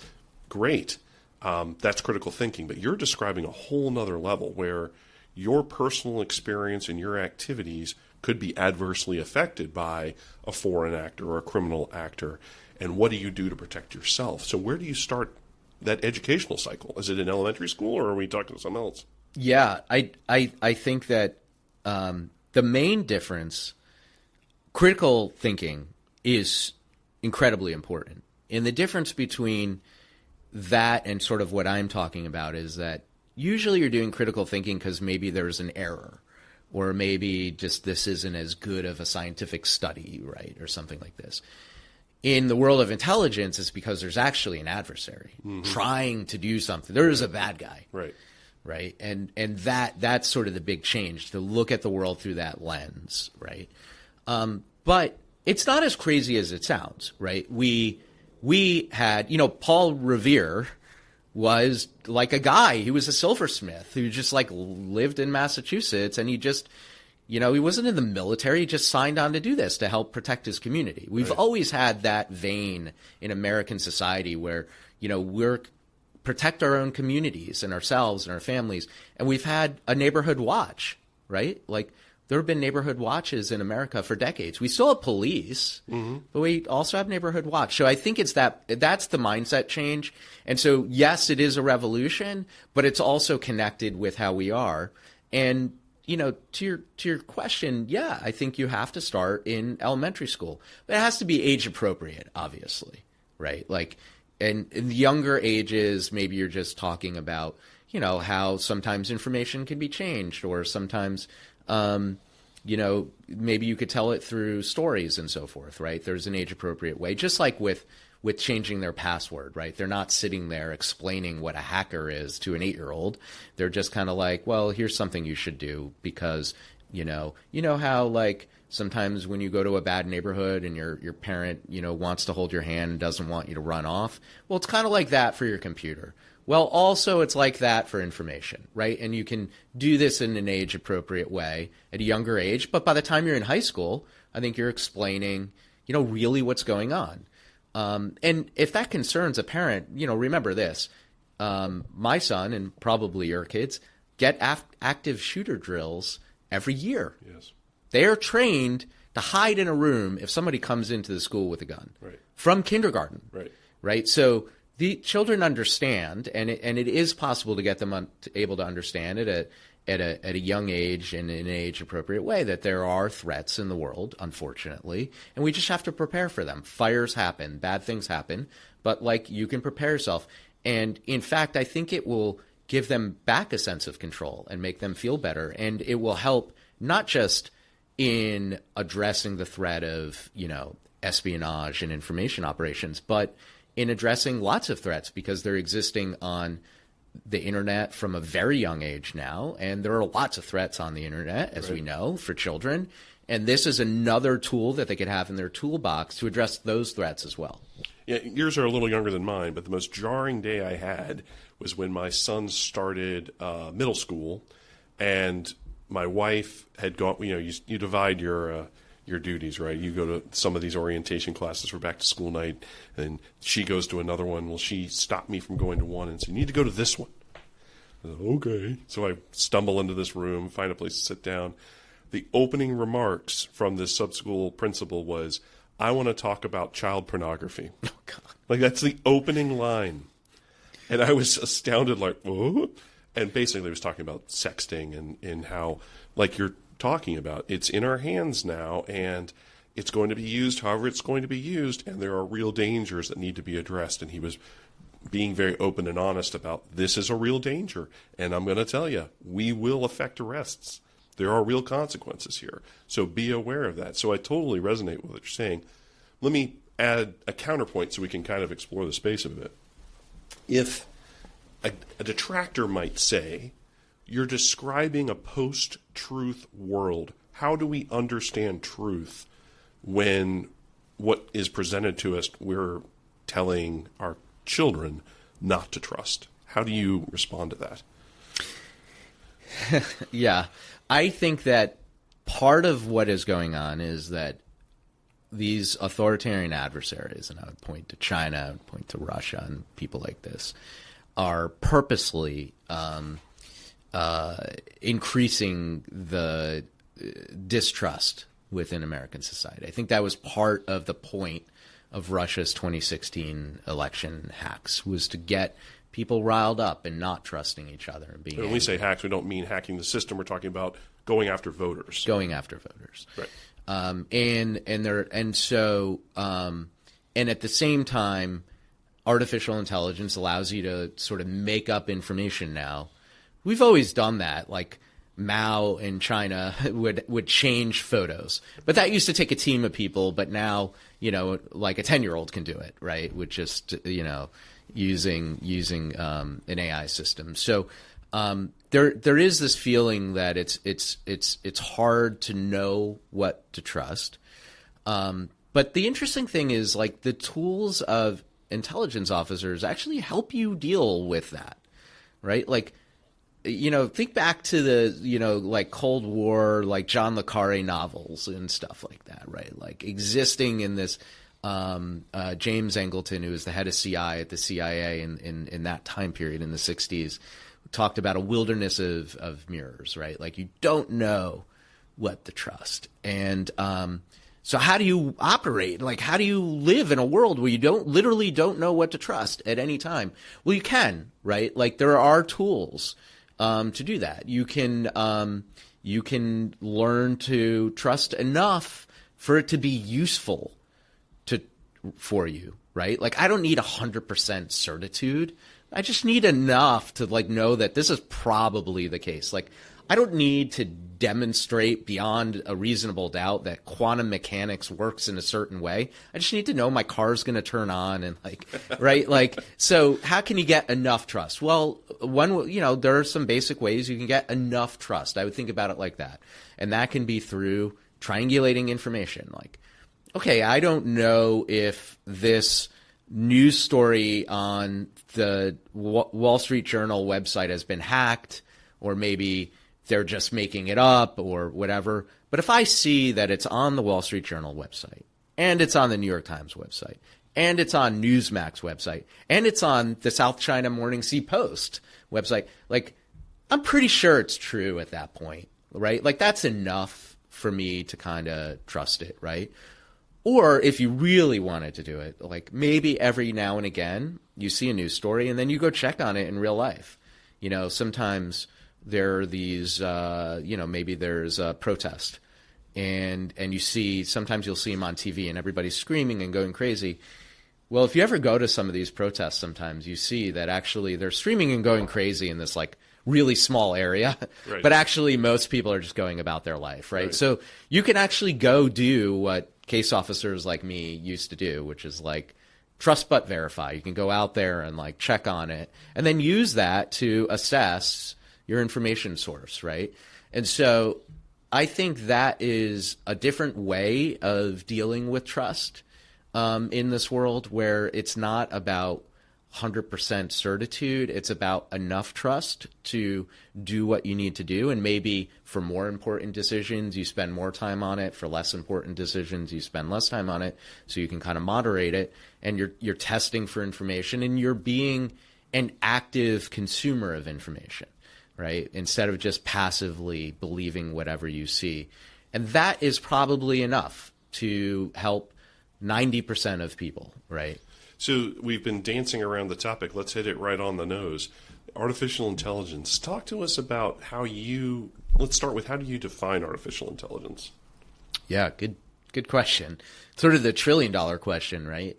Great. That's critical thinking. But you're describing a whole nother level where your personal experience and your activities could be adversely affected by a foreign actor or a criminal actor. And what do you do to protect yourself? So where do you start that educational cycle? Is it in elementary school, or are we talking to something else?
Yeah, I think that the main difference, critical thinking is incredibly important. And the difference between that and sort of what I'm talking about is that usually you're doing critical thinking because maybe there's an error, or maybe just this isn't as good of a scientific study, right, or something like this. In the world of intelligence, it's because there's actually an adversary trying to do something. There is a bad guy.
Right.
Right. And that's sort of the big change, to look at the world through that lens. Right. But it's not as crazy as it sounds. Right. We had, you know, Paul Revere was like a guy. He was a silversmith who just like lived in Massachusetts, and he just, you know, he wasn't in the military. He just signed on to do this to help protect his community. We've always had that vein in American society where, you know, we're protect our own communities and ourselves and our families. And we've had a neighborhood watch, right? Like, there have been neighborhood watches in America for decades. We still have police, but we also have neighborhood watch. So I think it's that's the mindset change. And so, yes, it is a revolution, but it's also connected with how we are. And, you know, to your question, yeah, I think you have to start in elementary school, but it has to be age appropriate, obviously, right? Like, and in the younger ages, maybe you're just talking about, you know, how sometimes information can be changed, or sometimes, you know, maybe you could tell it through stories and so forth, right? There's an age appropriate way, just like with changing their password, right? They're not sitting there explaining what a hacker is to an 8-year-old. They're just kind of like, well, here's something you should do because, you know how, like, sometimes when you go to a bad neighborhood and your parent, you know, wants to hold your hand and doesn't want you to run off. Well, it's kind of like that for your computer. Well, also it's like that for information, right? And you can do this in an age appropriate way at a younger age. But by the time you're in high school, I think you're explaining, you know, really what's going on. And if that concerns a parent, you know, remember this. My son, and probably your kids, get active shooter drills every year.
Yes.
They are trained to hide in a room if somebody comes into the school with a gun.
Right.
From kindergarten.
Right.
Right. So the children understand, and it is possible to get them able to understand it at a young age and in an age appropriate way that there are threats in the world, unfortunately, and we just have to prepare for them. Fires happen, bad things happen, but like you can prepare yourself. And in fact, I think it will give them back a sense of control and make them feel better. And it will help not just in addressing the threat of, espionage and information operations, but in addressing lots of threats because they're existing on the internet from a very young age now. And there are lots of threats on the internet, as we know, for children. And this is another tool that they could have in their toolbox to address those threats as well.
Yeah, yours are a little younger than mine, but the most jarring day I had was when my son started middle school, and my wife had gone. You divide your duties, right? You go to some of these orientation classes for back to school night, and she goes to another one. Well, she stopped me from going to one and said, "You need to go to this one." I said, okay. So I stumble into this room, find a place to sit down. The opening remarks from this sub-school principal was, "I want to talk about child pornography."
Oh, God.
Like, that's the opening line. And I was astounded, like, oh. And basically, he was talking about sexting and how, like you're talking about, it's in our hands now, and it's going to be used however it's going to be used, and there are real dangers that need to be addressed. And he was being very open and honest about, this is a real danger, and I'm going to tell you, we will affect arrests. There are real consequences here, so be aware of that. So I totally resonate with what you're saying. Let me add a counterpoint so we can kind of explore the space a bit. If a detractor might say, you're describing a post-truth world, how do we understand truth when what is presented to us we're telling our children not to trust? How do you respond to that?
Yeah, I think that part of what is going on is that these authoritarian adversaries, and I would point to China, I would point to Russia and people like this, are purposely increasing the distrust within American society. I think that was part of the point of Russia's 2016 election hacks, was to get people riled up and not trusting each other and being.
When we say hacks, we don't mean hacking the system. We're talking about going after voters.
Going after voters,
right?
And at the same time, artificial intelligence allows you to sort of make up information now. We've always done that, like Mao in China would change photos. But that used to take a team of people, but now, like a 10-year-old can do it, right? With just, using an AI system. So there is this feeling that it's hard to know what to trust. But the interesting thing is, like, the tools of intelligence officers actually help you deal with that, right? Like, think back to the, like Cold War, like John le Carré novels and stuff like that, right? Like existing in this, James Angleton, who was the head of CI at the CIA in that time period in the 60s, talked about a wilderness of mirrors, right? Like, you don't know what to trust. And, so how do you operate? Like, how do you live in a world where you literally don't know what to trust at any time? Well, you can, right? Like, there are tools to do that. You can learn to trust enough for it to be useful for you, right? Like, I don't need 100% certitude. I just need enough to, like, know that this is probably the case. Like, I don't need to demonstrate beyond a reasonable doubt that quantum mechanics works in a certain way. I just need to know my car's going to turn on and, like, right? Like, so how can you get enough trust? Well, there are some basic ways you can get enough trust. I would think about it like that. And that can be through triangulating information. Like, okay, I don't know if this news story on the Wall Street Journal website has been hacked, or maybe they're just making it up or whatever. But if I see that it's on the Wall Street Journal website, and it's on the New York Times website, and it's on Newsmax website, and it's on the South China Morning Sea Post website, like, I'm pretty sure it's true at that point, right? Like, that's enough for me to kind of trust it, right? Or if you really wanted to do it, like, maybe every now and again you see a news story and then you go check on it in real life. Sometimes there are these, maybe there's a protest, and you see, sometimes you'll see them on TV and everybody's screaming and going crazy. Well, if you ever go to some of these protests, sometimes you see that actually they're screaming and going crazy in this like really small area,
right.
But actually most people are just going about their life, right? So you can actually go do what case officers like me used to do, which is like trust but verify. You can go out there and like check on it and then use that to assess your information source, right? And so I think that is a different way of dealing with trust in this world, where it's not about 100% certitude. It's about enough trust to do what you need to do. And maybe for more important decisions, you spend more time on it. For less important decisions, you spend less time on it. So you can kind of moderate it. And you're testing for information, and you're being an active consumer of information, right? Instead of just passively believing whatever you see. And that is probably enough to help 90% of people, right?
So we've been dancing around the topic. Let's hit it right on the nose. Artificial intelligence. Talk to us about let's start with, how do you define artificial intelligence?
Yeah, good question. Sort of the $1 trillion question, right?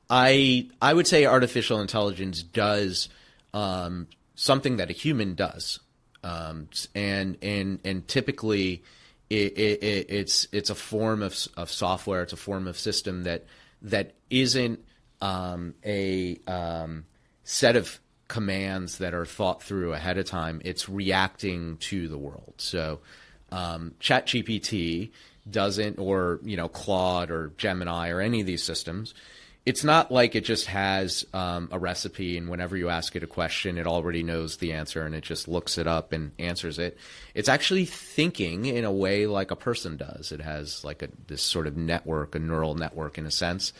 I would say artificial intelligence does something that a human does. And typically it's a form of software. It's a form of system that isn't a set of commands that are thought through ahead of time. It's reacting to the world. So ChatGPT doesn't, or Claude or Gemini or any of these systems, it's not like it just has a recipe, and whenever you ask it a question, it already knows the answer and it just looks it up and answers it. It's actually thinking in a way like a person does. It has like this sort of network, a neural network in a sense,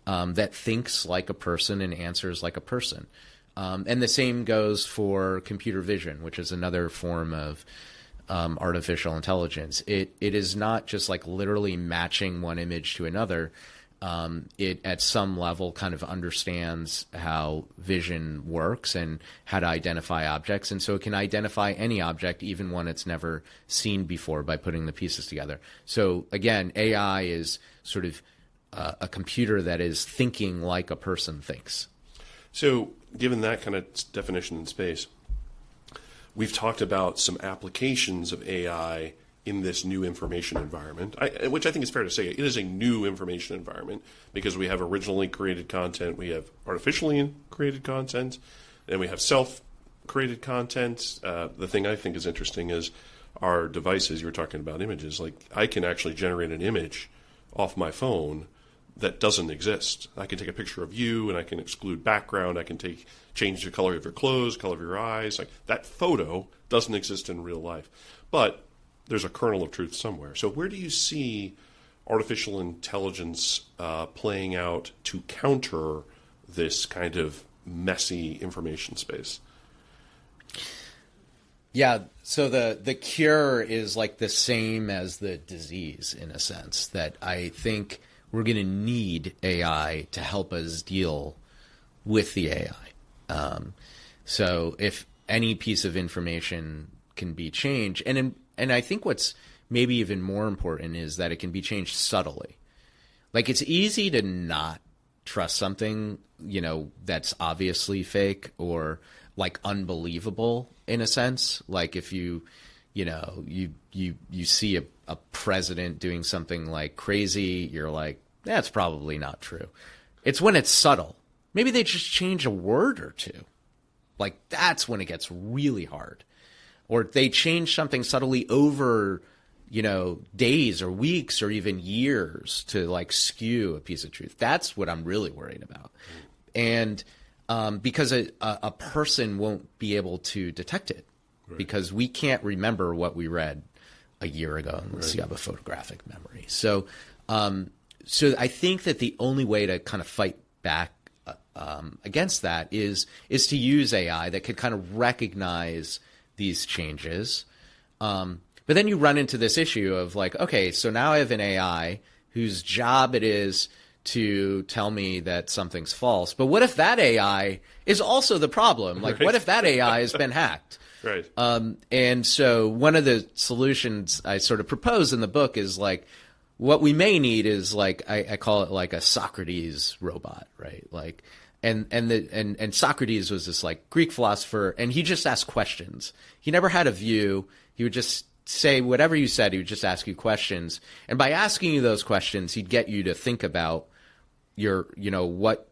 that thinks like a person and answers like a person. And the same goes for computer vision, which is another form of artificial intelligence. It is not just like literally matching one image to another. It at some level kind of understands how vision works and how to identify objects. And so it can identify any object, even one it's never seen before, by putting the pieces together. So again, AI is sort of a computer that is thinking like a person thinks. So
given that kind of definition in space, we've talked about some applications of AI in this new information environment, which I think is fair to say. It is a new information environment because we have originally created content, we have artificially created content, and we have self-created content. The thing I think is interesting is our devices. You were talking about images. Like, I can actually generate an image off my phone that doesn't exist. I can take a picture of you, and I can exclude background. I can change the color of your clothes, color of your eyes. Like, that photo doesn't exist in real life, but there's a kernel of truth somewhere. So where do you see artificial intelligence playing out to counter this kind of messy information space?
Yeah, so the cure is like the same as the disease, in a sense, that I think we're going to need AI to help us deal with the AI. So if any piece of information can be changed, and I think what's maybe even more important is that it can be changed subtly. Like, it's easy to not trust something, that's obviously fake or like unbelievable in a sense. Like if you see a president doing something like crazy, you're like, that's probably not true. It's when it's subtle. Maybe they just change a word or two. Like, that's when it gets really hard. Or they change something subtly over, days or weeks or even years to like skew a piece of truth. That's what I'm really worried about. And because a person won't be able to detect it, right, because we can't remember what we read a year ago unless right, you have a photographic memory. So I think that the only way to kind of fight back against that is to use AI that could kind of recognize these changes. But then you run into this issue of like, okay, so now I have an AI whose job it is to tell me that something's false. But what if that AI is also the problem? Like, right, what if that AI has been hacked?
Right.
And so one of the solutions I sort of propose in the book is like, what we may need is like, I call it like a Socrates robot, right? Like, and Socrates was this like Greek philosopher, and he just asked questions. He never had a view. He would just say whatever you said. He would just ask you questions. And by asking you those questions, he'd get you to think about your,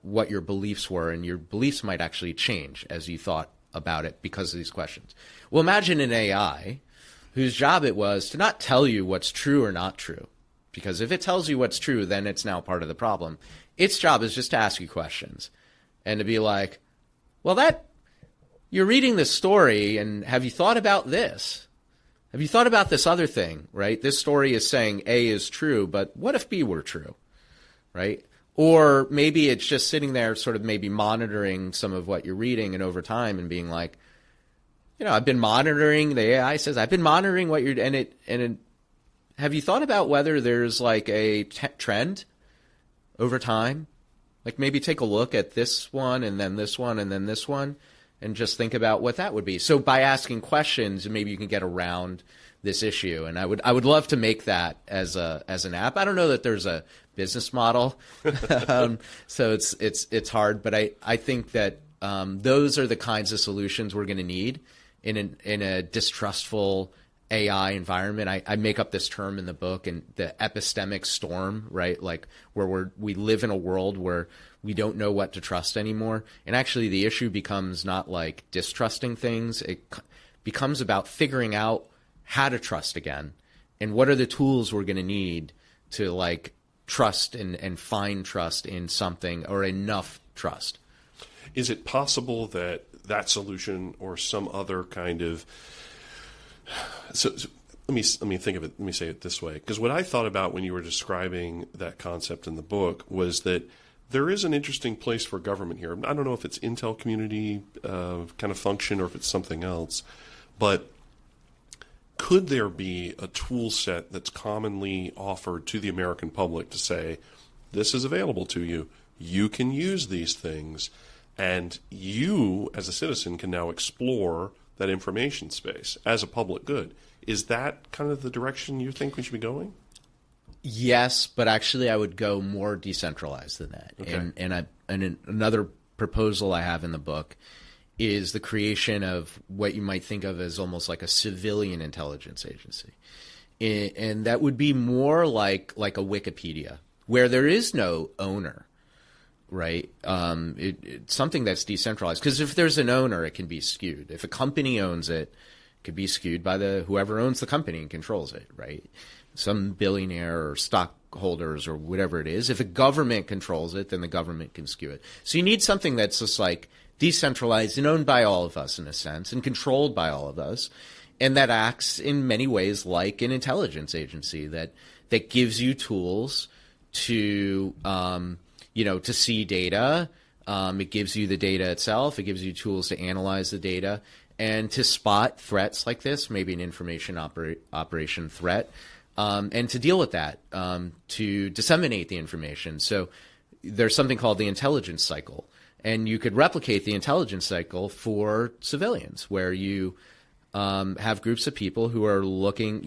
what your beliefs were, and your beliefs might actually change as you thought about it because of these questions. Well, imagine an AI whose job it was to not tell you what's true or not true, because if it tells you what's true, then it's now part of the problem. Its job is just to ask you questions and to be like, well, you're reading this story, and have you thought about this? Have you thought about this other thing, right? This story is saying A is true, but what if B were true, right? Or maybe it's just sitting there sort of maybe monitoring some of what you're reading, and over time and being like, I've been monitoring, the AI says, I've been monitoring what you're, and it, have you thought about whether there's like a trend over time? Like maybe take a look at this one and then this one and then this one, and just think about what that would be. So by asking questions, maybe you can get around this issue. And I would love to make that as an app. I don't know that there's a business model, so it's hard. But I think that those are the kinds of solutions we're going to need in a distrustful AI environment. I make up this term in the book, and the epistemic storm, right? Like where we live in a world where we don't know what to trust anymore. And actually the issue becomes not like distrusting things. It becomes about figuring out how to trust again, and what are the tools we're going to need to like trust and find trust in something, or enough trust.
Is it possible that solution or some other kind of so let me think of it. Let me say it this way, because what I thought about when you were describing that concept in the book was that there is an interesting place for government here. I don't know if it's Intel community kind of function or if it's something else, but could there be a tool set that's commonly offered to the American public to say, this is available to you, you can use these things, and you as a citizen can now explore that information space as a public good? Is that kind of the direction you think we should be going?
Yes, but actually I would go more decentralized than that. Okay. And another proposal I have in the book is the creation of what you might think of as almost like a civilian intelligence agency. And that would be more like a Wikipedia, where there is no owner, right? It's something that's decentralized. Because if there's an owner, it can be skewed. If a company owns it, it could be skewed by whoever owns the company and controls it, right? Some billionaire or stockholders or whatever it is. If a government controls it, then the government can skew it. So you need something that's just like decentralized and owned by all of us in a sense, and controlled by all of us, and that acts in many ways like an intelligence agency that gives you tools to to see data. It gives you the data itself. It gives you tools to analyze the data and to spot threats like this, maybe an information operation threat, and to deal with that, to disseminate the information. So there's something called the intelligence cycle. And you could replicate the intelligence cycle for civilians, where you have groups of people who are looking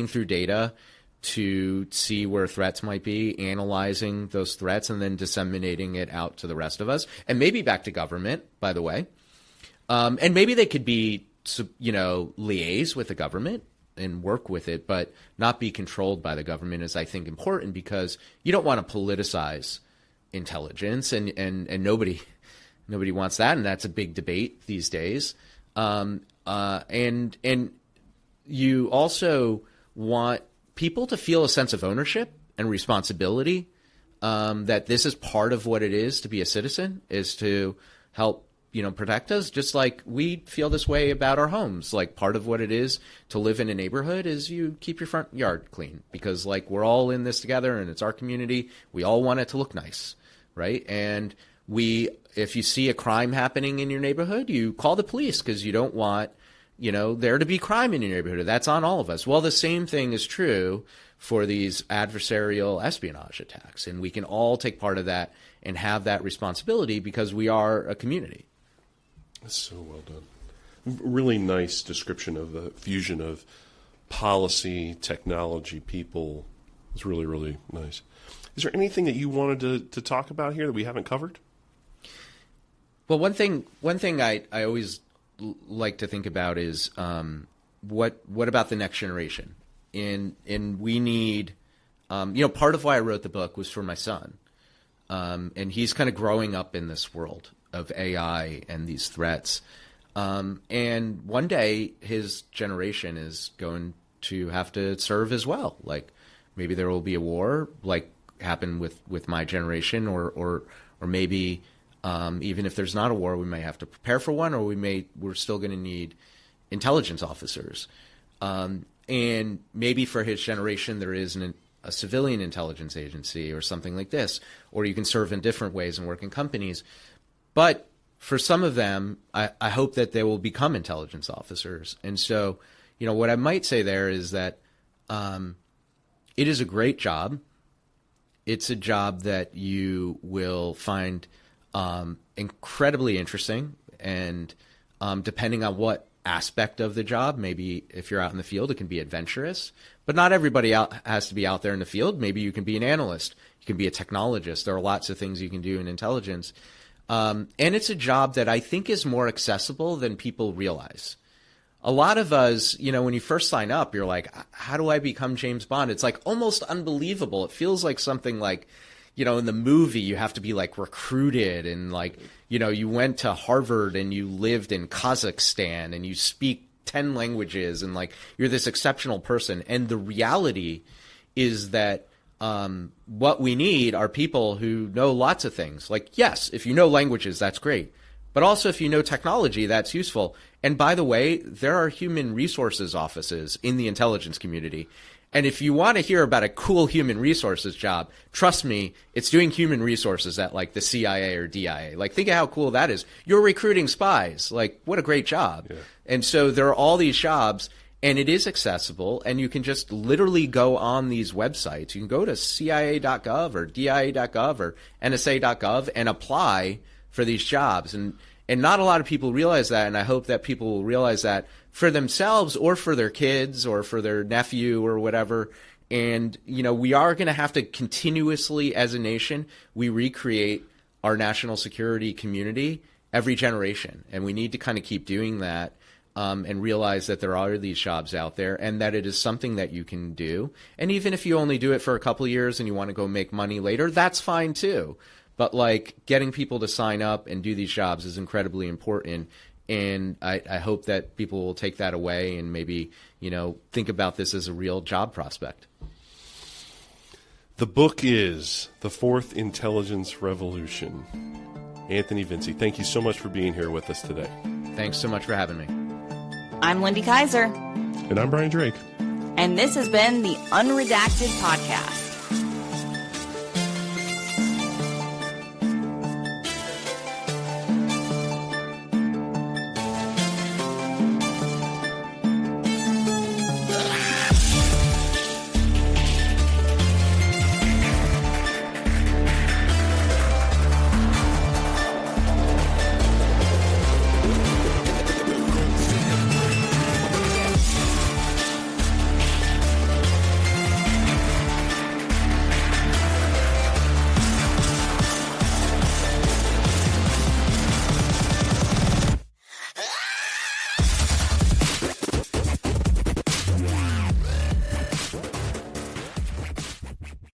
through data to see where threats might be, analyzing those threats, and then disseminating it out to the rest of us, and maybe back to government, by the way. And maybe they could be, liaise with the government and work with it, but not be controlled by the government is, I think, important, because you don't want to politicize intelligence, and nobody wants that, and that's a big debate these days. And you also want people to feel a sense of ownership and responsibility, that this is part of what it is to be a citizen, is to help protect us, just like we feel this way about our homes. Like part of what it is to live in a neighborhood is you keep your front yard clean, because like we're all in this together and it's our community. We all want it to look nice, right? And if you see a crime happening in your neighborhood, you call the police because you don't want there to be crime in your neighborhood. That's on all of us. Well, the same thing is true for these adversarial espionage attacks, and we can all take part of that and have that responsibility because we are a community.
That's so well done. really nice description of the fusion of policy, technology, people. It's really, really nice. Is there anything that you wanted to talk about here that we haven't covered?
Well, one thing I always like to think about is what about the next generation? And we need, part of why I wrote the book was for my son. And he's kind of growing up in this world of AI and these threats. And one day his generation is going to have to serve as well. Like maybe there will be a war like happened with my generation, or maybe even if there's not a war, we may have to prepare for one, or we're still going to need intelligence officers. And maybe for his generation, there is a civilian intelligence agency or something like this, or you can serve in different ways and work in companies. But for some of them, I hope that they will become intelligence officers. And so, what I might say there is that it is a great job. It's a job that you will find incredibly interesting, and depending on what aspect of the job, maybe if you're out in the field, it can be adventurous, but not everybody has to be out there in the field. Maybe you can be an analyst, you can be a technologist. There are lots of things you can do in intelligence. And it's a job that I think is more accessible than people realize. A lot of us, when you first sign up, you're like, how do I become James Bond? It's like almost unbelievable. It feels like something like, in the movie, you have to be like recruited and like, you went to Harvard and you lived in Kazakhstan and you speak 10 languages and like you're this exceptional person. And the reality is that what we need are people who know lots of things. Like, yes, if you know languages, that's great. But also if you know technology, that's useful. And by the way, there are human resources offices in the intelligence community. And if you want to hear about a cool human resources job, trust me, it's doing human resources at like the CIA or DIA. Like, think of how cool that is. You're recruiting spies. Like, what a great job. Yeah. And so there are all these jobs, and it is accessible, and you can just literally go on these websites. You can go to CIA.gov or DIA.gov or NSA.gov and apply for these jobs. And not a lot of people realize that, and I hope that people will realize that for themselves or for their kids or for their nephew or whatever. And, we are going to have to continuously, as a nation, we recreate our national security community every generation. And we need to kind of keep doing that and realize that there are these jobs out there and that it is something that you can do. And even if you only do it for a couple of years and you want to go make money later, that's fine too. But like getting people to sign up and do these jobs is incredibly important. And I hope that people will take that away and maybe, think about this as a real job prospect.
The book is The Fourth Intelligence Revolution. Anthony Vinci, thank you so much for being here with us today.
Thanks so much for having me.
I'm Lindy Kaiser.
And I'm Brian Drake.
And this has been the Unredacted Podcast.